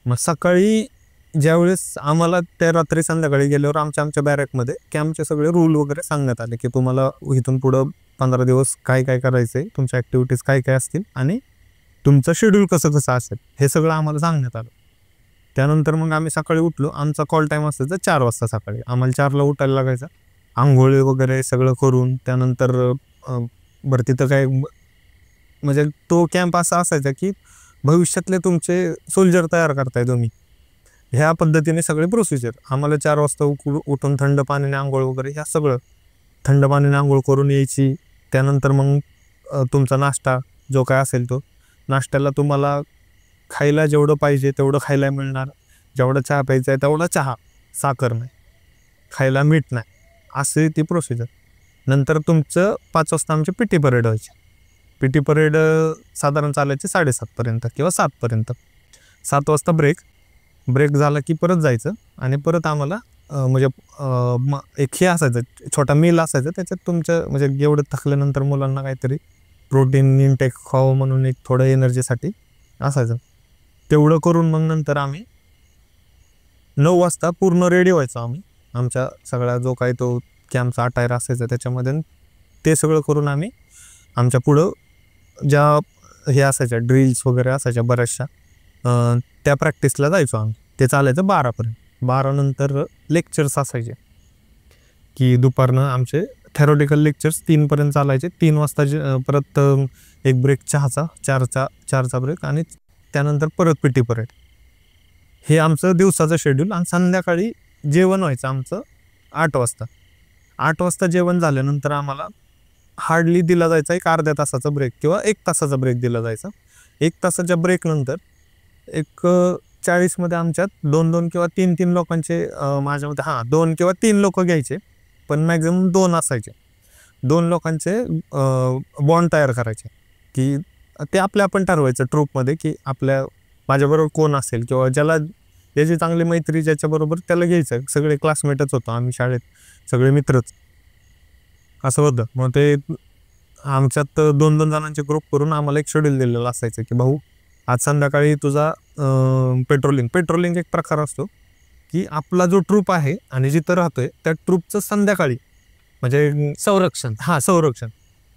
मग सकाळी ज्यावेळेस आम्हाला त्या रात्री संध्याकाळी गेल्यावर आमच्या बॅरकमध्ये कॅम्पचे सगळे रूल वगैरे सांगण्यात आले की तुम्हाला इथून पुढं 15 दिवस काय काय करायचं आहे, तुमच्या ॲक्टिव्हिटीज काय काय असतील आणि तुमचं शेड्यूल कसं असेल, हे सगळं आम्हाला सांगण्यात आलं. त्यानंतर मग आम्ही सकाळी उठलो. आमचा कॉल टाईम असायचा 4 वाजता सकाळी. आम्हाला 4ला उठायला लागायचा. आंघोळी वगैरे सगळं करून त्यानंतर बरं तिथं काय म्हणजे तो कॅम्प असा असायचा की भविष्यातले तुमचे सोल्जर तयार करताय तुम्ही, ह्या पद्धतीने सगळे प्रोसिजर. आम्हाला 4 वाजता उठून थंड पाण्याने आंघोळ वगैरे, ह्या सगळं थंड पाण्याने आंघोळ करून यायची. त्यानंतर मग तुमचा नाश्ता जो काय असेल तो नाश्त्याला तुम्हाला खायला जेवढं पाहिजे तेवढं खायला मिळणार, जेवढा चहा प्यायचा आहे तेवढा चहा, साखर नाही, खायला मीठ नाही, असे ती प्रोसिजर. नंतर तुमचं 5 वाजता आमचे पीटी परेड व्हायचे. पीटी परेड साधारण चालायचे 7:30 किंवा 7 7 वाजता ब्रेक झाला की परत जायचं आणि परत आम्हाला म्हणजे एक हे असायचं, छोटा मील असायचं. त्याच्यात तुमचं म्हणजे एवढं थकल्यानंतर मुलांना काहीतरी प्रोटीन इनटेक खावं म्हणून एक थोडं एनर्जीसाठी असायचं. तेवढं करून मग नंतर आम्ही 9 वाजता पूर्ण रेडी व्हायचो. आम्ही आमच्या सगळा जो काही तो कॅम्पचा अटायर असायचा त्याच्यामध्ये ते सगळं करून आम्ही आमच्या पुढं ज्या हे असायच्या ड्रिल्स वगैरे असायच्या बऱ्याचशा, त्या प्रॅक्टिसला जायचो आम्ही. ते चालायचं 12 12 नंतर लेक्चर्स असायचे की दुपारनं आमचे थेरॉटिकल लेक्चर्स 3 चालायचे. 3 वाजता परत एक ब्रेक चहाचा, 4चा ब्रेक आणि त्यानंतर परत पीटी परेड. हे आमचं दिवसाचं शेड्यूल. आणि संध्याकाळी जेवण व्हायचं आमचं 8 वाजता. 8 वाजता जेवण झाल्यानंतर आम्हाला हार्डली दिला जायचा एक अर्ध्या तासाचा ब्रेक किंवा 1 तासाचा ब्रेक दिला जायचा. 1 तासाच्या ब्रेकनंतर एक 40मध्ये आमच्यात 2 किंवा 3 लोकांचे माझ्या मते 2 किंवा 3 लोक घ्यायचे, पण मॅक्झिमम 2 असायचे. 2 लोकांचे बॉन्ड तयार करायचे की ते आपण ठरवायचं ट्रूपमध्ये की माझ्याबरोबर कोण असेल किंवा ज्याची चांगली मैत्री ज्याच्याबरोबर त्याला घ्यायचं. सगळे क्लासमेटच होतो आम्ही शाळेत, सगळे मित्रच असं होतं. मग ते आमच्यात 2 जणांचे ग्रुप करून आम्हाला एक शेड्यूल दिलेलं असायचं की भाऊ आज संध्याकाळी तुझा पेट्रोलिंग एक प्रकार असतो की आपला जो ट्रूप आहे आणि जिथं राहतोय त्या ट्रूपचं संध्याकाळी म्हणजे संरक्षण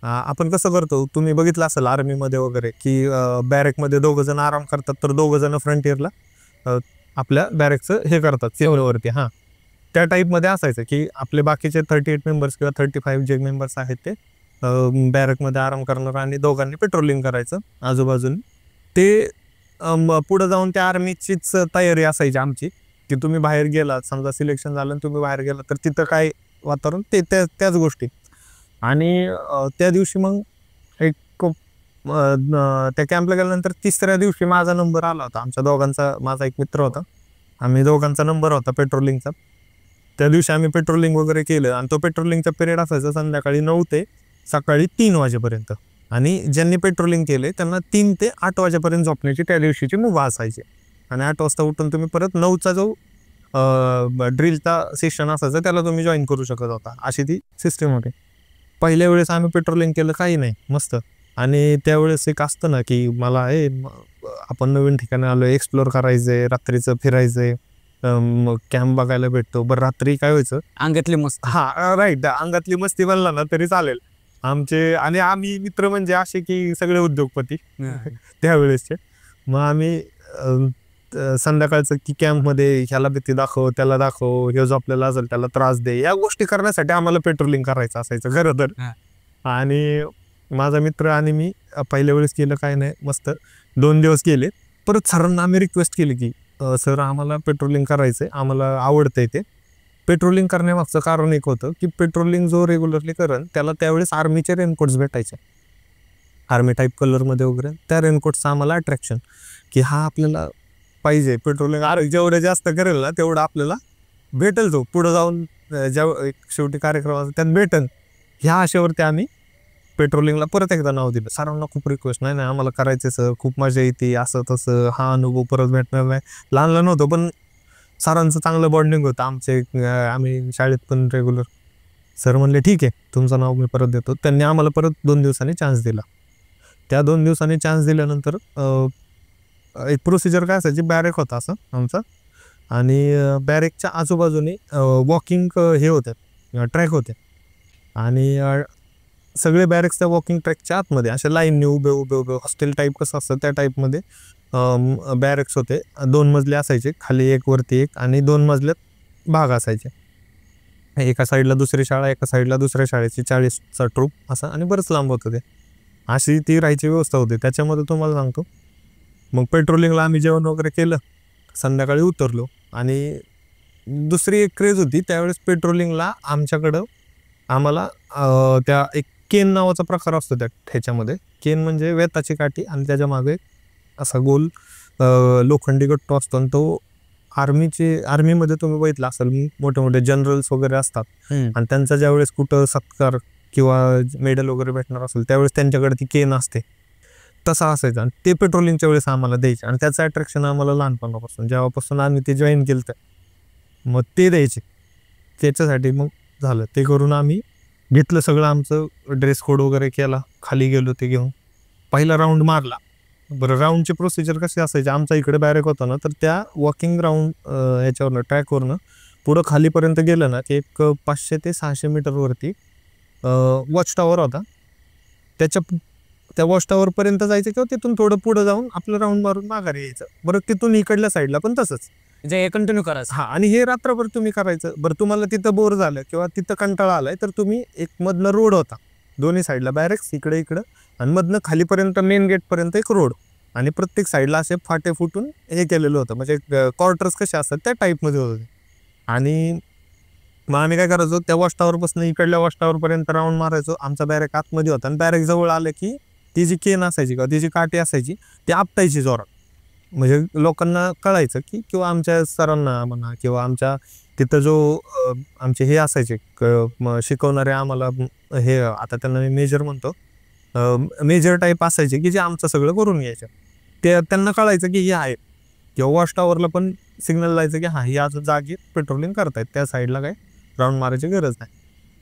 आपण कसं करतो, तुम्ही बघितलं असेल आर्मीमध्ये वगैरे की बॅरेकमध्ये 2 जण आराम करतात तर 2 जण फ्रंटियरला आपल्या बॅरेकचं हे करतात सेवेवरती. त्या टाईपमध्ये असायचं की आपले बाकीचे 38 मेंबर्स किंवा 35 जे मेंबर्स आहेत ते बॅरेकमध्ये आराम करणार आणि दोघांनी पेट्रोलिंग करायचं आजूबाजूने. ते पुढे जाऊन त्या आर्मीचीच तयारी असायची आमची की तुम्ही बाहेर गेला, समजा सिलेक्शन झालं तुम्ही बाहेर गेला तर तिथं काय वातावरण ते त्याच गोष्टी. आणि त्या दिवशी मग एक त्या कॅम्पला गेल्यानंतर 3ऱ्या दिवशी माझा नंबर आला होता. आमच्या दोघांचा, माझा एक मित्र होता, आम्ही दोघांचा नंबर होता पेट्रोलिंगचा. त्या दिवशी आम्ही पेट्रोलिंग वगैरे केलं आणि तो पेट्रोलिंगचा पिरियड असायचा संध्याकाळी 9 ते सकाळी 3 वाजेपर्यंत. आणि ज्यांनी पेट्रोलिंग केले त्यांना 3 ते 8 वाजेपर्यंत झोपण्याची त्या दिवशीची मुभा असायची. आणि 8 वाजता उठून तुम्ही परत 9चा जो ड्रिलचा सेशन असायचा त्याला तुम्ही जॉईन करू शकत होता, अशी ती सिस्टीम होती. पहिल्या वेळेस आम्ही पेट्रोलिंग केलं, काही नाही, मस्त. आणि त्यावेळेस एक असतं ना की मला आपण नवीन ठिकाणी आलो, एक्सप्लोर करायचंय, रात्रीचं फिरायचंय, कॅम्प बघायला भेटतो. बरं रात्री काय व्हायचं, अंगातली मस्ती. राईट, अंगातली मस्ती बनला ना तरी चालेल आमचे. आणि आम्ही मित्र म्हणजे असे की सगळे उद्योगपती त्यावेळेसचे. मग आम्ही संध्याकाळचं की कॅम्पमध्ये ह्याला भीती दाखव, त्याला दाखव, हे जो आपल्याला असेल त्याला त्रास दे, या गोष्टी करण्यासाठी आम्हाला पेट्रोलिंग करायचं असायचं खरं तर. आणि माझा मित्र आणि मी पहिल्या वेळेस केलं, काय नाही, मस्त 2 दिवस केले. परत सरांना आम्ही रिक्वेस्ट केली की सर आम्हाला पेट्रोलिंग करायचं आहे, आम्हाला आवडतंय ते. पेट्रोलिंग करण्यामागचं कारण एक होतं की पेट्रोलिंग जो रेग्युलरली करण त्याला त्यावेळेस आर्मीचे रेनकोट्स भेटायचे, आर्मी टाईप कलरमध्ये वगैरे. त्या रेनकोटचं आम्हाला अट्रॅक्शन की हा आपल्याला पाहिजे, पेट्रोलिंग जेवढं जास्त करेल ना तेवढं आपल्याला भेटेल, तो पुढं जाऊन जेव्हा शेवटी कार्यक्रमाचा त्यात भेटेल, ह्या आशेवरती आम्ही पेट्रोलिंगला परत एकदा नाव दिलं. सरांना खूप रिक्वेस्ट, नाही आम्हाला करायचं सर, खूप मजा येते, असं तसं, हा अनुभव परत भेटणार नाही. लहान लहान होतो पण सरांचं चांगलं बॉन्डिंग होतं आमचे, आम्ही शाळेत पण रेग्युलर. सर म्हणले ठीक आहे तुमचं नाव मी परत देतो. त्यांनी आम्हाला परत 2 दिवसांनी चान्स दिला. त्या 2 दिवसांनी चान्स दिल्यानंतर एक प्रोसिजर काय असायची, बॅरेक होता असं आमचा, आणि बॅरेकच्या आजूबाजूने वॉकिंग हे होते, ट्रॅक होते, आणि सगळे बॅरेक्स त्या वॉकिंग ट्रॅकच्या आतमध्ये अशा लाईनने उभे उभे उभे हॉस्टेल टाईप कसं असतं त्या टाईपमध्ये बॅरेक्स होते. 2 मजले असायचे, खाली एक वरती एक, आणि 2 मजल्यात भाग असायचे. एका साईडला दुसरी शाळा, एका साईडला दुसऱ्या शाळेची 40चा ट्रूप असं, आणि बरंच लांब होतं ते. अशी ती राहायची व्यवस्था होती. त्याच्यामध्ये तुम्हाला सांगतो, मग पेट्रोलिंगला आम्ही जेवण वगैरे केलं, संध्याकाळी उतरलो. आणि दुसरी एक क्रेज होती त्यावेळेस पेट्रोलिंगला आमच्याकडं, आम्हाला त्या एक केन नावाचा प्रकार असतो त्या ह्याच्यामध्ये. केन म्हणजे वेताची काठी आणि त्याच्या मागे असा गोल लोखंडी गट्टू असतो, आणि तो आर्मीमध्ये तुम्ही बघितलं असेल, मोठे मोठे जनरल्स वगैरे असतात, आणि त्यांचा ज्यावेळेस कुठं सत्कार किंवा मेडल वगैरे भेटणार असेल त्यावेळेस त्यांच्याकडे ती केन असते, तसा असायचा. आणि ते पेट्रोलिंगच्या वेळेस आम्हाला द्यायचे, आणि त्याचं अट्रॅक्शन आम्हाला लहानपणापासून, जेव्हापासून आम्ही ते जॉईन केलं मग ते द्यायचे. त्याच्यासाठी मग झालं ते करून आम्ही घेतलं सगळं, आमचं ड्रेस कोड वगैरे केला, खाली गेलो ते घेऊन, पहिला राऊंड मारला. बरं, राऊंडची प्रोसिजर कशी असायची, आमचा इकडे बॅरेक होता ना, तर त्या वॉकिंग राऊंड याच्यावरनं ट्रॅकवरनं पुढं खालीपर्यंत गेलं ना, की एक 500 ते 600 मीटरवरती वॉच टॉवर होता. त्या वॉच टॉवरपर्यंत जायचं किंवा तिथून थोडं पुढं जाऊन आपलं राऊंड मारून माघारी यायचं. बरं, तिथून इकडल्या साईडला पण तसंच, जे कंटिन्यू करायचं. हा, आणि हे रात्रभर तुम्ही करायचं. बरं, तुम्हाला तिथं बोर झालं किंवा तिथं कंटाळा आलाय तर तुम्ही एक मधनं रोड होता, दोन्ही साईडला बॅरेक्स इकडे इकडं, आणि मधनं खालीपर्यंत मेन गेटपर्यंत एक रोड, आणि प्रत्येक साईडला असे फाटे फुटून हे केलेलं होतं, म्हणजे क्वार्टर्स कसे असतात त्या टाईपमध्ये होते. आणि मग आम्ही काय करायचो, त्या वॉच टॉवरपासून इकडल्या वॉच टॉवरपर्यंत राऊंड मारायचो. आमचा बॅरेक आतमध्ये होता, आणि बॅरेक जवळ आलं की ती जी केन असायची किंवा ती जी काठी असायची ती आपटायची जोरात, म्हणजे लोकांना कळायचं की, किंवा आमच्या सरांना म्हणा, किंवा आमच्या तिथं जो आमचे हे असायचे शिकवणारे आम्हाला, हे आता त्यांना मी मेजर म्हणतो, मेजर टाईप असायचे की जे आमचं सगळं करून घ्यायचं. ते त्यांना कळायचं की हे आहे, किंवा वॉच टॉवरला पण सिग्नल लायचं की हां, ही आज जागी पेट्रोलिंग करतायत, त्या साईडला काय राऊंड मारायची गरज नाही,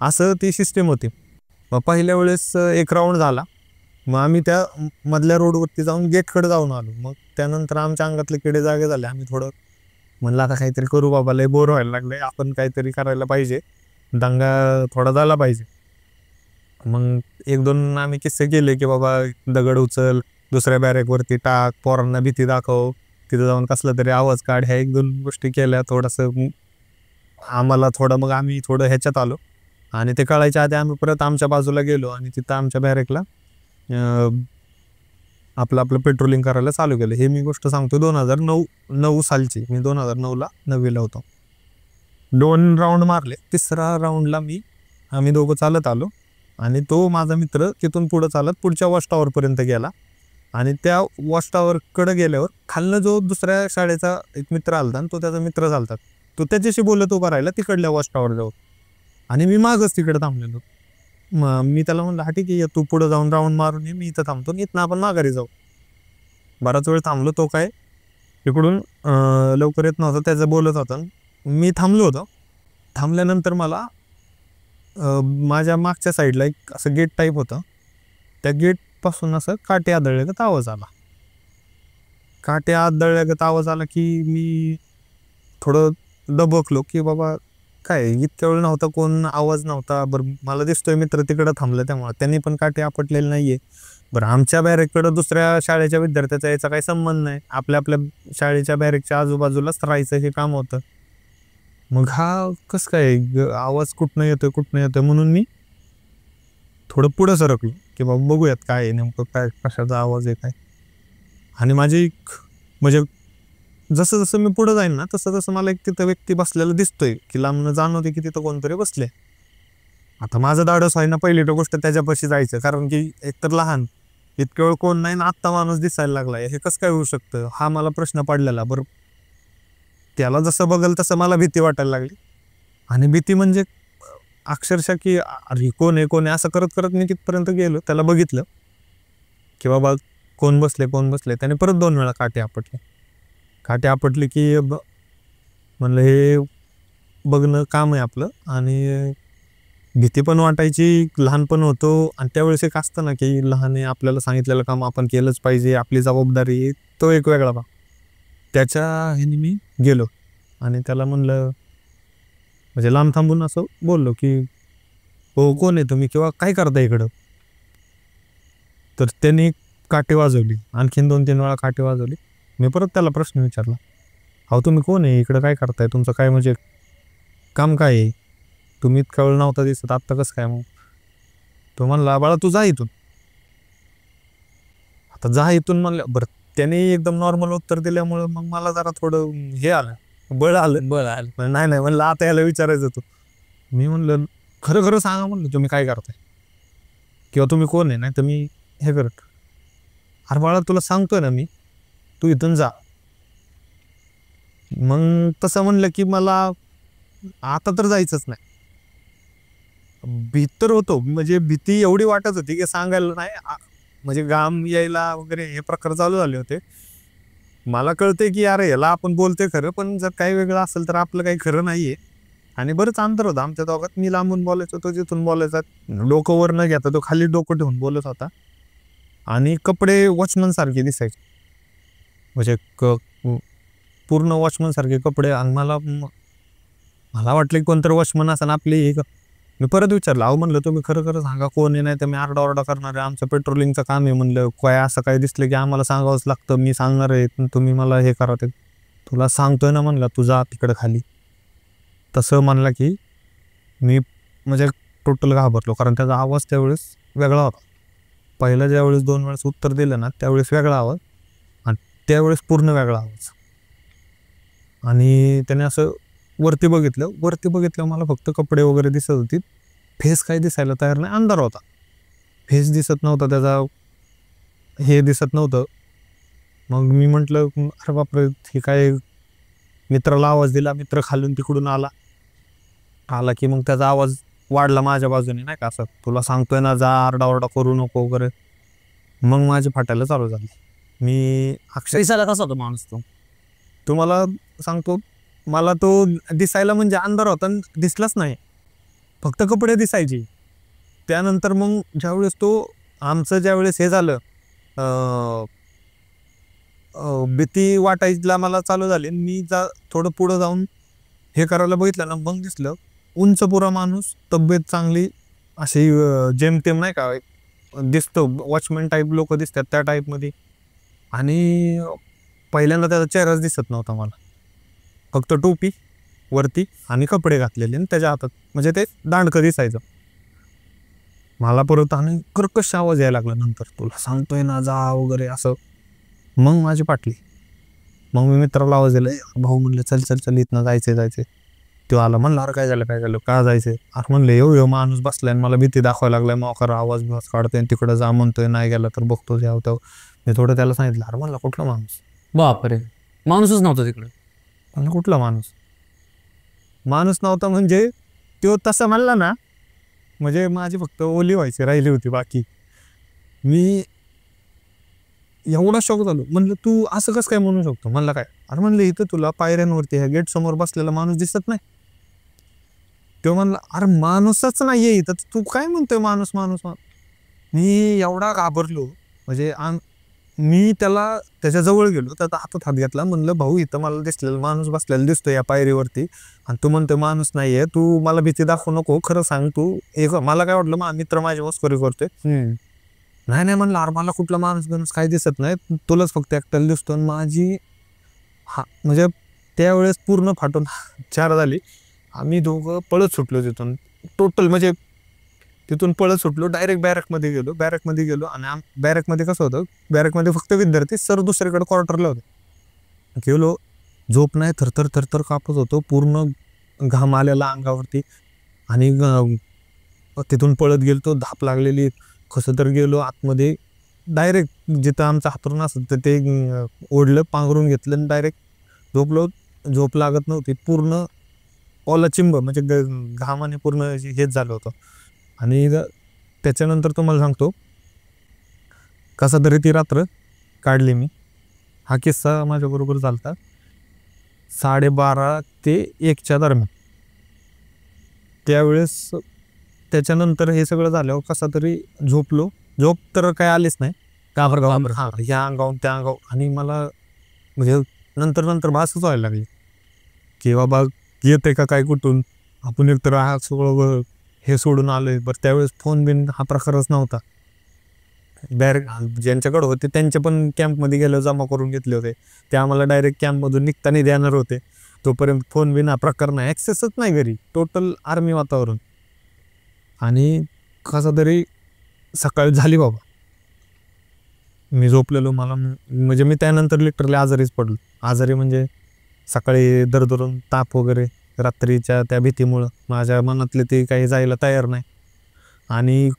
असं ती सिस्टीम होती. मग पहिल्या वेळेस एक राऊंड झाला, मग आम्ही त्या मधल्या रोडवरती जाऊन गेटकडे जाऊन आलो. मग त्यानंतर आमच्या अंगातले किडे जागे झाले. आम्ही थोडं म्हणलं आता काहीतरी करू बाबा, लय बोर व्हायला लागले, आपण काहीतरी करायला पाहिजे, दंगा थोडा झाला पाहिजे. मग 1-2 आम्ही किस्से केले की बाबा दगड उचल, दुसऱ्या बॅरेकवरती टाक, पोरांना भीती दाखव, तिथं जाऊन कसला तरी आवाज काढ, ह्या 1-2 गोष्टी केल्या. थोडंसं आम्हाला थोडं, मग आम्ही थोडं ह्याच्यात आलो, आणि ते कळायच्या आधी आम्ही परत आमच्या बाजूला गेलो, आणि तिथं आमच्या बॅरेकला आपलं पेट्रोलिंग करायला चालू केलं. हे मी गोष्ट सांगतो 2009 सालची. मी 2009ला 9वीला होतो. 2 राऊंड मारले. 3रा राऊंडला आम्ही दोघं चालत आलो, आणि तो माझा मित्र तिथून पुढं चालत पुढच्या वॉच टॉवरपर्यंत गेला, आणि त्या वॉच टॉवरकडे गेल्यावर खालनं जो दुसऱ्या शाळेचा एक मित्र आलता, आणि तो त्याचा मित्र चालतात, तो त्याच्याशी बोलत उभा राहिला तिकडल्या वॉच टॉवर जाऊ, आणि मी मागच तिकडे थांबलेलो. मी त्याला म्हणलं हा ठीक आहे, तू पुढं जाऊन राऊंड मारून ये, मी इथं थांबतो, इथनं आपण माघारी जाऊ. बराच वेळ थांबलो. तो काय इकडून लवकर येत नव्हता, त्याचं बोलत होतं. मी थांबलो होतो. थांबल्यानंतर मला माझ्या मागच्या साईडला एक असं गेट टाईप होतं, त्या गेटपासून असं काटे आदळल्यागत आवाज आला. काटे आदळल्यागत आवाज आला की मी थोडं दबकलो की बाबा काय, इतक्या वेळ नव्हता कोण, आवाज नव्हता. बरं, मला दिसतोय मित्र तिकडं थांबलं, त्यामुळे त्यांनी पण काटे आपटलेले नाहीये. बरं, आमच्या बॅरेककडं दुसऱ्या शाळेच्या विद्यार्थ्याचा याचा काही संबंध नाही, आपल्या शाळेच्या बॅरेकच्या आजूबाजूलाच राहायचं हे काम होतं. मग हा कसं काय आवाज कुठनं येतोय म्हणून मी थोडं पुढं सरकलो की बाबा बघूयात काय आहे नेमकं, काय कशाचा आवाज आहे काय. आणि माझी म्हणजे जसं जसं मी पुढे जाईन ना तसं तसं मला एक तिथं व्यक्ती बसलेला दिसतोय की लांबनं जाणवते की तिथं कोणतरी बसले. आता माझं धाडस आहे ना पहिली गोष्ट त्याच्यापाशी जायचं, कारण की एकतर लहान, इतक्या वेळ कोण नाही ना आत्ता माणूस दिसायला लागलाय, हे कसं काय होऊ शकतं हा मला प्रश्न पडलेला. बरं त्याला जसं बघल तसं मला भीती वाटायला लागली. आणि भीती म्हणजे अक्षरशः की अरे कोण आहे कोण आहे असं करत करत मी तिथपर्यंत गेलो, त्याला बघितलं की बाबा कोण बसले कोण बसले. त्याने परत 2 वेळा काठी आपटली. काठी आपटली की म्हणलं हे बघणं काम आहे आपलं. आणि भीती पण वाटायची, लहान पण होतो. आणि त्यावेळेस एक असतं ना की लहान आहे, आपल्याला सांगितलेलं काम आपण केलंच पाहिजे, आपली जबाबदारी आहे, तो एक वेगळा भाग. त्याच्या ह्याने मी गेलो आणि त्याला म्हणलं, म्हणजे लांब थांबून असं बोललो की हो कोण आहे तुम्ही किंवा काय करता इकडं. तर त्यांनी काठी वाजवली, आणखीन 2-3 वेळा काठी वाजवली. मी परत त्याला प्रश्न विचारला, अहो तुम्ही कोण आहे, इकडं काय करताय, तुमचं काय म्हणजे काम काय आहे, तुम्ही इतका वेळ नव्हता दिसत, आत्ता कसं काय. मग तो म्हणला बाळा तू जा इथून. आता जा इथून म्हणलं. बरं त्याने एकदम नॉर्मल उत्तर दिल्यामुळं मग मला जरा थोडं हे आलं, बळ आलं. बरं. नाही नाही म्हणलं आता याला विचारायचं तू. मी म्हणलं खरं खरं सांगा म्हणलं तुम्ही काय करताय किंवा तुम्ही कोण आहे, नाही तर मी हे करत. अरे बाळा तुला सांगतोय ना मी, तू इथून जा. मग तसं म्हणलं की मला आता तर जायचंच नाही. भीतर होतो, म्हणजे भीती एवढी वाटत होती की सांगायला नाही. म्हणजे घाम यायला वगैरे हे प्रकार चालू झाले होते. मला कळते की अरे याला आपण बोलतोय खरं, पण जर काही वेगळं असेल तर आपलं काही खरं नाहीये. आणि बरंच अंतर होतं आमच्या दोघात. मी लांबून बोलायचो, तो जिथून बोलायचा. डोकं वर न घेता तो खाली डोकं ठेवून बोलत होता. आणि कपडे वॉचमन सारखे दिसायचे, म्हणजे पूर्ण वॉचमन सारखे कपडे. आणि मला वाटलं की कोणतरी वॉचमन असं आपले हे. मी परत विचारलं, अहो म्हणलं तुम्ही खरं खरं सांगा कोण आहे, नाही तर मी आरडाओरडा करणार आहे, आमचं पेट्रोलिंगचं काम आहे. म्हणलं काय असं काय दिसलं की आम्हाला सांगावंच लागतं, मी सांगणार आहे, तुम्ही मला हे करा. ते तुला सांगतोय ना म्हणलं तू जा तिकडं खाली. तसं म्हणला की मी म्हणजे टोटल घाबरलो, कारण त्याचा आवाज त्यावेळेस वेगळा होता. पहिलं ज्यावेळेस 2 वेळेस उत्तर दिलं ना त्यावेळेस वेगळा आवाज, आणि त्यावेळेस पूर्ण वेगळा आवाज. आणि त्याने असं वरती बघितलं मला फक्त कपडे वगैरे दिसत होती, फेस काही दिसायला तयार नाही, अंधार होता, फेस दिसत नव्हता त्याचा, हे दिसत नव्हतं. मग मी म्हटलं अरे बापरे हे काय. मित्राला आवाज दिला, मित्र खालून तिकडून आला की मग त्याचा आवाज वाढला माझ्या बाजूने, नाही का असं तुला सांगतोय ना जा, आरडाओरडा करू नको वगैरे. मग माझे फाटायला चालू झाले. मी दिसायला कसा होता माणूस तो? तुम्हाला सांगतो, मला तो दिसायला म्हणजे अंधार होता, दिसलाच नाही, फक्त कपडे दिसायचे. त्यानंतर मग ज्यावेळेस तो आमचं ज्यावेळेस हे झालं, भीती वाटायला मला चालू झाली. मी थोडं पुढं जाऊन हे करायला बघितलं ना, मग दिसलं उंच पुरा माणूस, तब्येत चांगली, अशी जेमतेम नाही का दिसतो, वॉचमॅन टाईप लोक दिसतात त्या टाईपमध्ये. आणि पहिल्यांदा त्याचा चेहराच दिसत नव्हता मला, फक्त टोपी वरती आणि कपडे घातलेले, आणि त्याच्या हातात म्हणजे ते दांडकं दिसायचं. मला परत आणि कर्कश आवाज यायला लागला नंतर, तुला सांगतोय ना जा वगैरे असं. मग माझी पाटली. मग मी मित्राला आवाज दिला, भाऊ म्हणलं चल चल चल इथनं जायचे. तो आला, म्हणलं अरे काय झालं का जायचंय. अरे म्हणलं येऊ माणूस बसलाय आणि मला भीती दाखवायला लागलाय, मोकार आवाज काढतोय, तिकडं जा म्हणतोय, नाही गेला तर बघतो याव. मी थोडं त्याला सांगितलं, अरे म्हणला कुठला माणूस. बापरे, माणूसच नव्हता तिकडे. म्हणलं कुठला माणूस नव्हता म्हणजे तो तसं म्हणला ना, म्हणजे माझी फक्त ओली व्हायची राहिली होती, बाकी. मी एवढा शॉक झालो. म्हणलं तू असं कसं काय म्हणू शकतो. म्हणलं काय. अरे म्हणलं इथं तुला पायऱ्यांवरती ह्या गेट समोर बसलेला माणूस दिसत नाही. तो म्हणला अरे माणूसच नाहीये इथं, तू काय म्हणतोय माणूस. मी एवढा घाबरलो, म्हणजे मी त्याच्याजवळ गेलो, त्याचा हातात हात घेतला. म्हणलं भाऊ इथं मला दिसलेला माणूस बसलेला दिसतोय या पायरीवरती, आणि तू म्हणतोय माणूस नाहीये, तू मला भीती दाखवू नको, खरं सांग तू. मला काय वाटलं मित्र माझी मस्करी करतोय. नाही म्हणलं अरे मला कुठला माणूस काही दिसत नाही, तुलाच फक्त एकट्याला दिसतो. आणि माझी म्हणजे त्यावेळेस पूर्ण फाटून 4 झाली. आम्ही दोघं पळत सुटलो तिथून टोटल. म्हणजे तिथून पळत सुटलो, डायरेक्ट बॅरकमध्ये गेलो आणि बॅरकमध्ये कसं होतं, बॅरकमध्ये फक्त विद्यार्थी, सर दुसरीकडे क्वार्टरला होते. गेलो, झोप नाही, थरथर थरथर कापत होतो, पूर्ण घाम आलेला अंगावरती आणि तिथून पळत गेलो, धाप लागलेली. कसं तर गेलो आतमध्ये, डायरेक्ट जिथं आमचं हातरून असत तर ते ओढलं, पांघरून घेतलं आणि डायरेक्ट झोपलो. झोप लागत नव्हती, पूर्ण ओला चिंब म्हणजे घामाने पूर्ण हेच झालं होतं. आणि त्याच्यानंतर तुम्हाला सांगतो कसा तरी ती रात्र काढली मी. हा किस्सा माझ्याबरोबर झालता 12:30 ते 1च्या दरम्यान. त्यावेळेस त्याच्यानंतर हे सगळं झाल्यावर कसा तरी झोपलो. झोप तर काय आलीच नाही, घाबर. हा ह्या अंगावून त्या अंगावर. आणि मला म्हणजे नंतर भासच व्हायला लागली की बाबा येते का काय कुठून, आपण एकतर हा सगळं हे सोडून आलोय. बरं त्यावेळेस फोन बिन हा प्रकारच नव्हता. ज्यांच्याकडे होते त्यांचे पण कॅम्पमध्ये गेले, जमा करून घेतले होते. ते आम्हाला डायरेक्ट कॅम्पमधून निघताना देणार होते. तोपर्यंत फोन बिन हा प्रकार नाही, ॲक्सेसच नाही घरी, टोटल आर्मी वातावरण. आणि कसा तरी सकाळी झाली बाबा, मी झोपलेलो. मला म्हणजे मी त्यानंतर लिटरली आजारीच पडलो. आजारी म्हणजे सकाळी दरदरून ताप वगैरे, रात्रीच्या त्या भीतीमुळं माझ्या मनातले ते काही जायला तयार नाही. आणि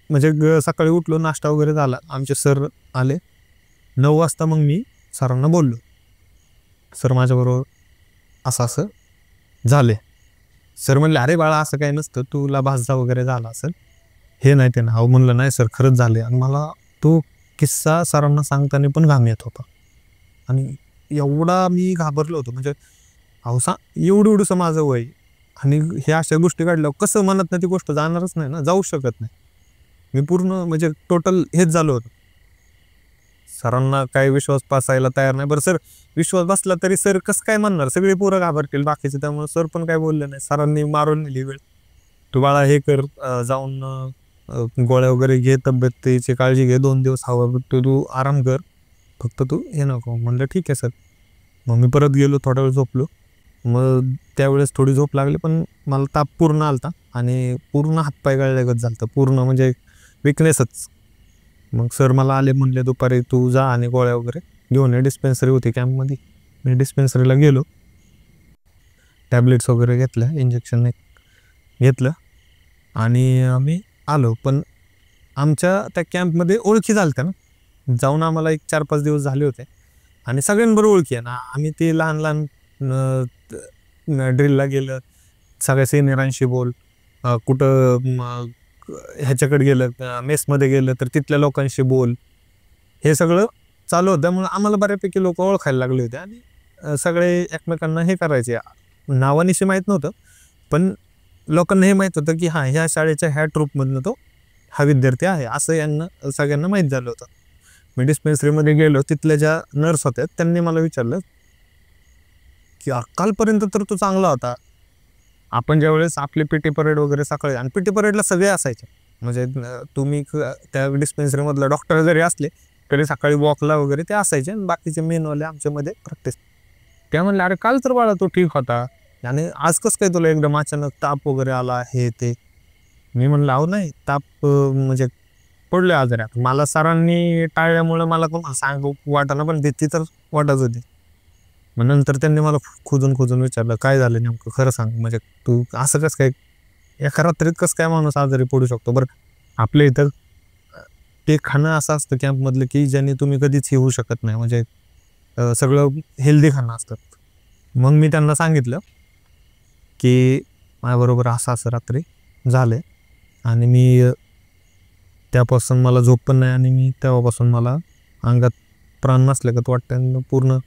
म्हणजे सकाळी उठलो, नाश्ता वगैरे झाला, आमचे सर आले 9 वाजता. मग मी सरांना बोललो, सर माझ्याबरोबर असं झाले. सर म्हणले, अरे बाळा असं काही नसतं, तुला भाजदा वगैरे झाला असेल, हे नाही ते ना. म्हणलं नाही सर, खरंच झाले. आणि मला तो किस्सा सरांना सांगताना पण घाम येत होता. आणि एवढा मी घाबरलो होतो, म्हणजे एवढंसं माझं वय आणि हे अशा गोष्टी काढल्यावर कसं मनात ना ती गोष्ट जाणारच नाही ना, जाऊ शकत नाही. मी पूर्ण म्हणजे टोटल हेच झालो होतं. सरांना काही विश्वास बसायला तयार नाही. बरं सर विश्वास बसला तरी सर कसं काय म्हणणार, सगळे पोरं घाबरतील बाकीचे. त्यामुळे सर पण काय बोलले नाही. सरांनी मारून नेली वेळ, तू बाळा हे कर, जाऊन गोळ्या वगैरे घे, तब्येतीची काळजी घे, 2 दिवस हवा तू आराम कर, फक्त तू हे नको. म्हणलं ठीक आहे सर. मग मी परत गेलो, थोडा वेळ झोपलो. मग त्यावेळेस थोडी झोप लागली, पण मला ताप पूर्ण आलता आणि पूर्ण हातपाय गळल्यागत झालं, पूर्ण म्हणजे विकनेसच. मग सर मला आले, म्हणले दुपारी तू जा आणि गोळ्या वगैरे घेऊन ये. डिस्पेन्सरी होती कॅम्पमध्ये, मी डिस्पेन्सरीला गेलो, टॅबलेट्स वगैरे घेतल्या, इंजेक्शन घेतलं आणि आम्ही आलो. पण आमच्या त्या कॅम्पमध्ये ओळखी झाल्या ना, जाऊन आम्हाला एक 4-5 दिवस झाले होते आणि सगळ्यांबरोबर ओळखी आहे ना. आम्ही ते लहान ड्रिलला गेलं, सगळ्या सिनियरांशी बोल, कुठं ह्याच्याकडे गेलं, मेसमध्ये गेलं तर तिथल्या लोकांशी बोल, हे सगळं चालू होतं. त्यामुळे आम्हाला बऱ्यापैकी लोक ओळखायला लागले होते आणि सगळे एकमेकांना हे करायचे. नावानिशी माहीत नव्हतं, पण लोकांना हे माहीत होतं की हां, ह्या शाळेच्या ह्या ट्रूपमधनं तो हा विद्यार्थी आहे, असं यांना सगळ्यांना माहीत झालं होतं. मी डिस्पेन्सरीमध्ये गेलो, तिथल्या ज्या नर्स होत्या त्यांनी मला विचारलं की कालपर्यंत तर तो चांगला होता. आपण ज्यावेळेस आपले पीटी परेड वगैरे सकाळी, आणि पीटी परेडला सगळे असायचे, म्हणजे तुम्ही त्या डिस्पेन्सरीमधला डॉक्टर जरी असले तरी सकाळी वॉकला वगैरे ते असायचे आणि बाकीचे मेनवाले आमच्यामध्ये प्रॅक्टिस. त्या म्हणले, अरे काल तर बाळा तो ठीक होता आणि आज कसं काय तुला एकदम अचानक ताप वगैरे आला हे ते. मी म्हणलं, अहो नाही, ताप म्हणजे पडले आजारी. आता मला सरांनी टाळल्यामुळे मला कोण सांगू वाटाना, पण भीती तर वाटत होती. मग नंतर त्यांनी मला खोजून विचारलं, काय झालं नेमकं, खरं सांग, म्हणजे तू असं कसं काय एका रात्रीत कसं काय माणूस आजारी पडू शकतो. बरं आपल्या इथं ते खाणं असं असतं कॅम्पमधलं की ज्याने तुम्ही कधीच हे होऊ शकत नाही, म्हणजे सगळं हेल्दी खाणं असतं. मग मी त्यांना सांगितलं की माझ्याबरोबर असं रात्री झालं आणि मी त्यापासून मला झोप पण नाही आणि मी तेव्हापासून मला अंगात प्राण नसल्यागत वाटतं, पूर्ण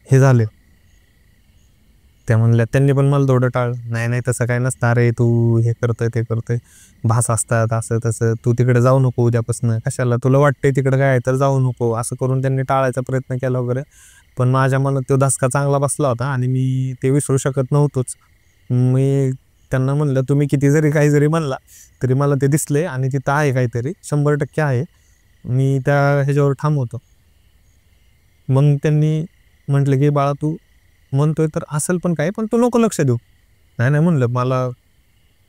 हे झाले. त्या म्हणल्या, त्यांनी पण मला थोडं टाळ, नाही तसं काय नसतं, अरे तू हे करतोय ते करतोय, भास असतात असं तसं, तू तिकडे जाऊ नको उद्यापासून, कशाला, तुला वाटतंय तिकडे काय तर जाऊ नको, असं करून त्यांनी टाळायचा प्रयत्न केला वगैरे. पण माझ्या मनात तो धसका चांगला बसला होता आणि मी ते विसरू शकत नव्हतोच. मी त्यांना म्हणलं, तुम्ही किती जरी काही जरी म्हणला तरी मला ते दिसले आणि तिथं आहे काहीतरी, 100% आहे, मी त्या ह्याच्यावर ठाम होतो. मग त्यांनी म्हटलं की बाळा तू म्हणतोय तर असेल पण काय, पण तू नको लक्ष देऊ. नाही म्हणलं, मला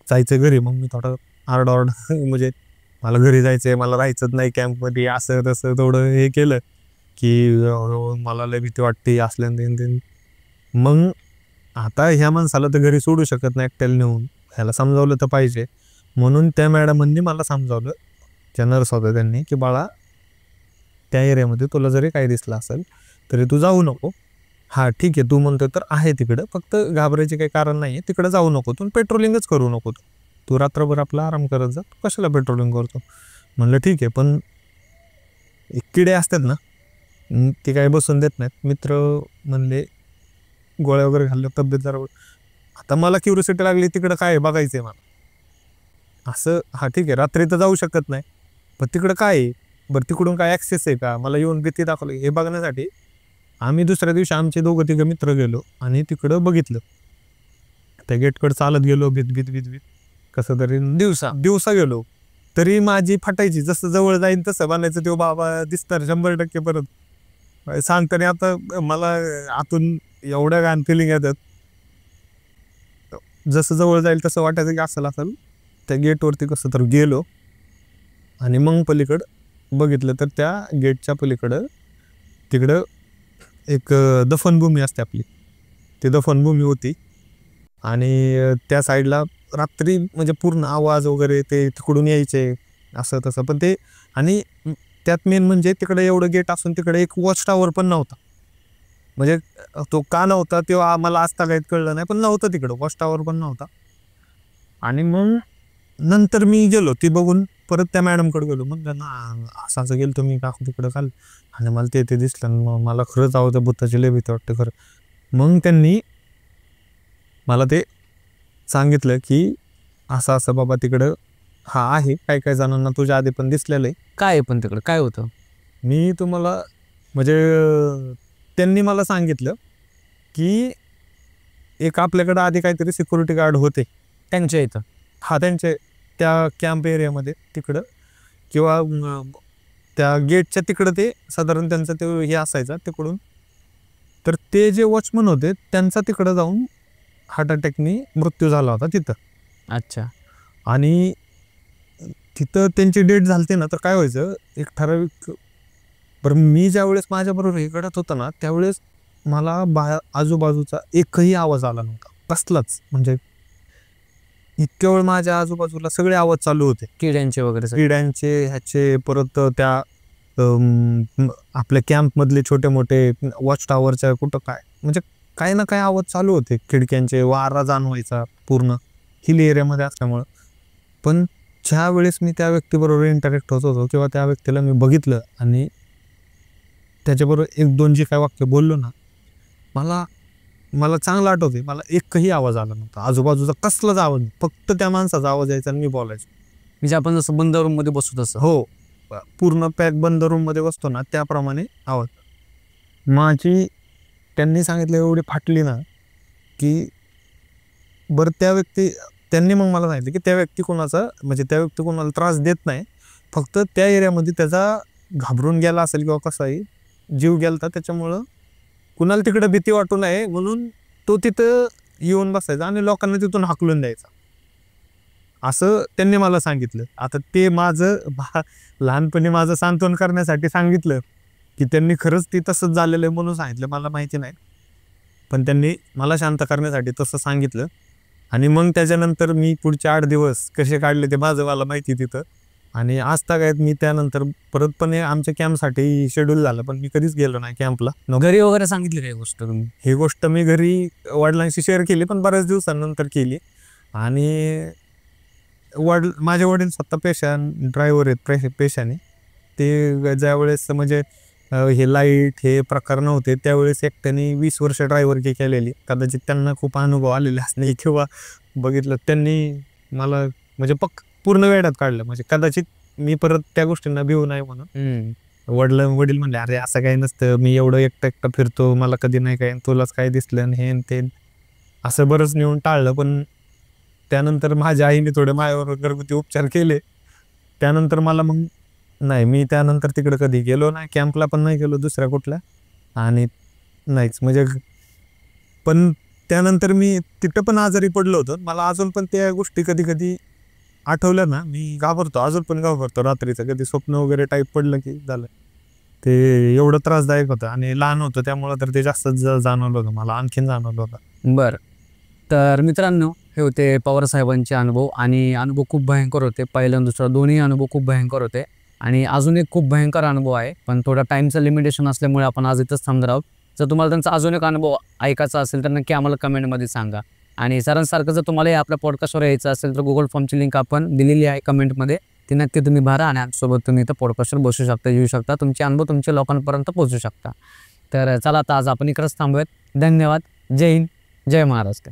जायचं घरी. मग मी थोडं आरडाओरड म्हणजे मला घरी जायचंय, मला राहायचंच नाही कॅम्पमध्ये, असं तसं थोडं हे केलं की मला लय भीती वाटते असल्या ते. मग आता ह्या माणसाला तर घरी सोडू शकत नाही एकट्याला नेऊन, ह्याला समजावलं तर पाहिजे. म्हणून त्या मॅडमांनी मला समजावलं, त्या नर्स होत्या त्यांनी, की बाळा त्या एरियामध्ये तुला जरी काय दिसलं असेल तरी तू जाऊ नको. हा ठीक आहे, तू म्हणतो तर आहे तिकडं, फक्त घाबरायचे काही कारण नाही आहे, तिकडं जाऊ नको, तू पेट्रोलिंगच करू नको, तू रात्रभर आपला आराम करत जा, तू कशाला पेट्रोलिंग करतो. म्हणलं ठीक आहे, पण किडे असतात ना ते काही बसून देत नाहीत. मित्र म्हणले गोळ्या वगैरे घालल्या, तब्येत जरा. आता मला क्युरियोसिटी लागली तिकडं काय बघायचंय मला असं. हा ठीक आहे, रात्री तर जाऊ शकत नाही, पण तिकडं काय आहे बरं, तिकडून काय ॲक्सेस आहे का, मला येऊन भीती दाखवली हे बघण्यासाठी आम्ही दुसऱ्या दिवशी आमचे 2-3 मित्र गेलो आणि तिकडं बघितलं. त्या गेटकडे चालत गेलो, भीत भीत भीत भीत कसं तरी दिवसा गेलो तरी माझी फाटायची. जसं जवळ जाईन तसं बनायचं, तो बाबा दिसणार 100% परत सांगताना. आता मला आतून एवढ्या घाण फिलिंग येतात, जसं जवळ जाईल तसं वाटायचं की असेल. त्या गेटवरती कसं तर गेलो आणि मग पलीकडं बघितलं तर त्या गेटच्या पलीकडं तिकडं एक दफनभूमी असते आपली, ती दफनभूमी होती. आणि त्या साईडला रात्री म्हणजे पूर्ण आवाज वगैरे ते तिकडून यायचे असं तसं. पण ते आणि त्यात मेन म्हणजे तिकडे एवढं गेट असून तिकडे एक वॉच टावर पण नव्हता. म्हणजे तो का नव्हता तेव्हा आम्हाला आजता काहीच कळलं नाही, पण नव्हतं तिकडं, वॉच टावर पण नव्हता. आणि मग नंतर मी गेलो ती बघून, परत त्या मॅडमकडे गेलो. मग ना असं गेलो तुम्ही का तिकडं काल, आणि मला ते दिसलं, मग मला खरंच आवडतं भूताची लय भीती वाटते खरं. मग त्यांनी मला ते सांगितलं की असं असं बाबा तिकडं हा आहे, काय काय जणांना तुझ्या आधी पण दिसलेलं आहे. काय पण तिकडं काय होतं मी तुम्हाला म्हणजे त्यांनी मला सांगितलं की एक आपल्याकडं आधी काहीतरी सिक्युरिटी गार्ड होते त्यांच्या इथं. हा, त्यांचे त्या कॅम्प एरियामध्ये तिकडं किंवा त्या गेटच्या तिकडं ते साधारण त्यांचं ते हे असायचं तिकडून. तर ते जे वॉचमन होते त्यांचा तिकडं जाऊन हार्ट अटॅकनी मृत्यू झाला होता तिथं. अच्छा. आणि तिथं त्यांची डेट झालते ना, तर काय व्हायचं एक ठराविक. बरं, मी ज्यावेळेस माझ्याबरोबर हे घडत होतं ना त्यावेळेस मला आजूबाजूचा एकही आवाज आला नव्हता कसलाच. म्हणजे इतक्या वेळ माझ्या आजूबाजूला सगळे आवाज चालू होते, किड्यांचे वगैरे किड्यांचे ह्याचे, परत त्या आपल्या कॅम्पमधले छोटे मोठे वॉच टावरच्या कुठं काय म्हणजे काही ना काही आवाज चालू होते, खिडक्यांचे, वारा जाणवायचा पूर्ण हिल एरियामध्ये असल्यामुळं. पण ज्या वेळेस मी त्या व्यक्तीबरोबर इंटरॅक्ट होत होतो किंवा त्या व्यक्तीला मी बघितलं आणि त्याच्याबरोबर 1-2 जे काय वाक्य बोललो ना, मला चांगलं आठवते, मला एकही आवाज आला नव्हता आजूबाजूचा, कसलाच आवाज नाही, फक्त त्या माणसाचा आवाज यायचा आणि मी बोलायचो. म्हणजे आपण जसं बंद रूम मध्ये बसू तसं. हो, पूर्ण पॅक बंद रूम मध्ये बसतो ना त्याप्रमाणे आवाज. माझी त्यांनी सांगितलं एवढी फाटली ना की बरं त्यांनी मग मला सांगितलं की त्या व्यक्ती कोणाला त्रास देत नाही, फक्त त्या एरियामध्ये त्याचा घाबरून गेला असेल किंवा कसाही जीव गेलता, त्याच्यामुळं कुणाला तिकडे भीती वाटू नये म्हणून तो तिथं येऊन बसायचा आणि लोकांना तिथून हाकलून द्यायचा, असं त्यांनी मला सांगितलं. आता ते लहानपणी माझं सांत्वन करण्यासाठी सांगितलं की त्यांनी खरंच ते तसंच झालेलं आहे म्हणून सांगितलं, मला माहिती नाही, पण त्यांनी मला शांत करण्यासाठी तसं सांगितलं. आणि मग त्याच्यानंतर मी पुढचे 8 दिवस कसे काढले ते माझं मला माहिती तिथं. आणि आजतागायत मी त्यानंतर परत पण आमच्या कॅम्पसाठी शेड्यूल झालं, पण मी कधीच गेलो नाही कॅम्पला. घरी वगैरे सांगितली काही गोष्ट तुम्ही? ही गोष्ट मी घरी वडिलांशी शेअर केली, पण बऱ्याच दिवसांनंतर केली. आणि माझे वडील स्वतः ड्रायव्हर आहेत पेशाने. ते ज्यावेळेस म्हणजे हे लाईट हे प्रकार नव्हते त्यावेळेस एकट्याने 20 वर्ष ड्रायव्हरकी केलेली, कदाचित त्यांना खूप अनुभव आलेले असणे किंवा बघितलं त्यांनी मला म्हणजे पूर्ण वेळात काढलं. म्हणजे कदाचित मी परत त्या गोष्टींना भिवू नाही म्हणून. वडील म्हणले अरे असं काही नसतं, मी एवढं एकटं फिरतो, मला कधी नाही काय, तुलाच काय दिसलं हे ते, असं बरंच नेऊन टाळलं. पण त्यानंतर माझ्या आईने थोडे माझ्यावर घरगुती उपचार केले. त्यानंतर मला मग नाही, मी त्यानंतर तिकडे कधी गेलो नाही, कॅम्पला पण नाही गेलो दुसऱ्या कुठल्या, आणि नाहीच म्हणजे. पण त्यानंतर मी तिथं पण आजारी पडलो होतो. मला अजून पण त्या गोष्टी कधी कधी आठवल्या ना मी घाबरतो, अजून पण घाबरतो. रात्रीचं कधी स्वप्न वगैरे टाईप पडलं की झालं. ते एवढं त्रासदायक होतं आणि लहान होतं त्यामुळं तर ते जास्तच जाणवलं होतं मला, आणखीन जाणवलं होतं. बरं. तर मित्रांनो, हे होते पवार साहेबांचे अनुभव आणि अनुभव खूप भयंकर होते. पहिला आणि दुसरा दोन्ही अनुभव खूप भयंकर होते आणि अजून एक खूप भयंकर अनुभव आहे, पण थोडा टाईमचं लिमिटेशन असल्यामुळे आपण आज इथंच थांबणार आहोत. जर तुम्हाला त्यांचा अजून एक अनुभव ऐकायचा असेल तर नक्की आम्हाला कमेंटमध्ये सांगा. आणि सरांसारखं जर तुम्हाला आपल्या पॉडकास्टवर यायचं असेल तर Google फॉर्मची लिंक आपण दिलेली आहे कमेंटमध्ये. ती नक्की तुम्ही भरा आणि आमच्यासोबत तुम्ही इथं पॉडकास्टवर बसू शकता, येऊ शकता. तुमचे अनुभव तुमच्या लोकांपर्यंत पोहोचू शकता. तर चला आता आज आपण इकडंच थांबूयात. धन्यवाद. जय हिंद, जय महाराष्ट्र.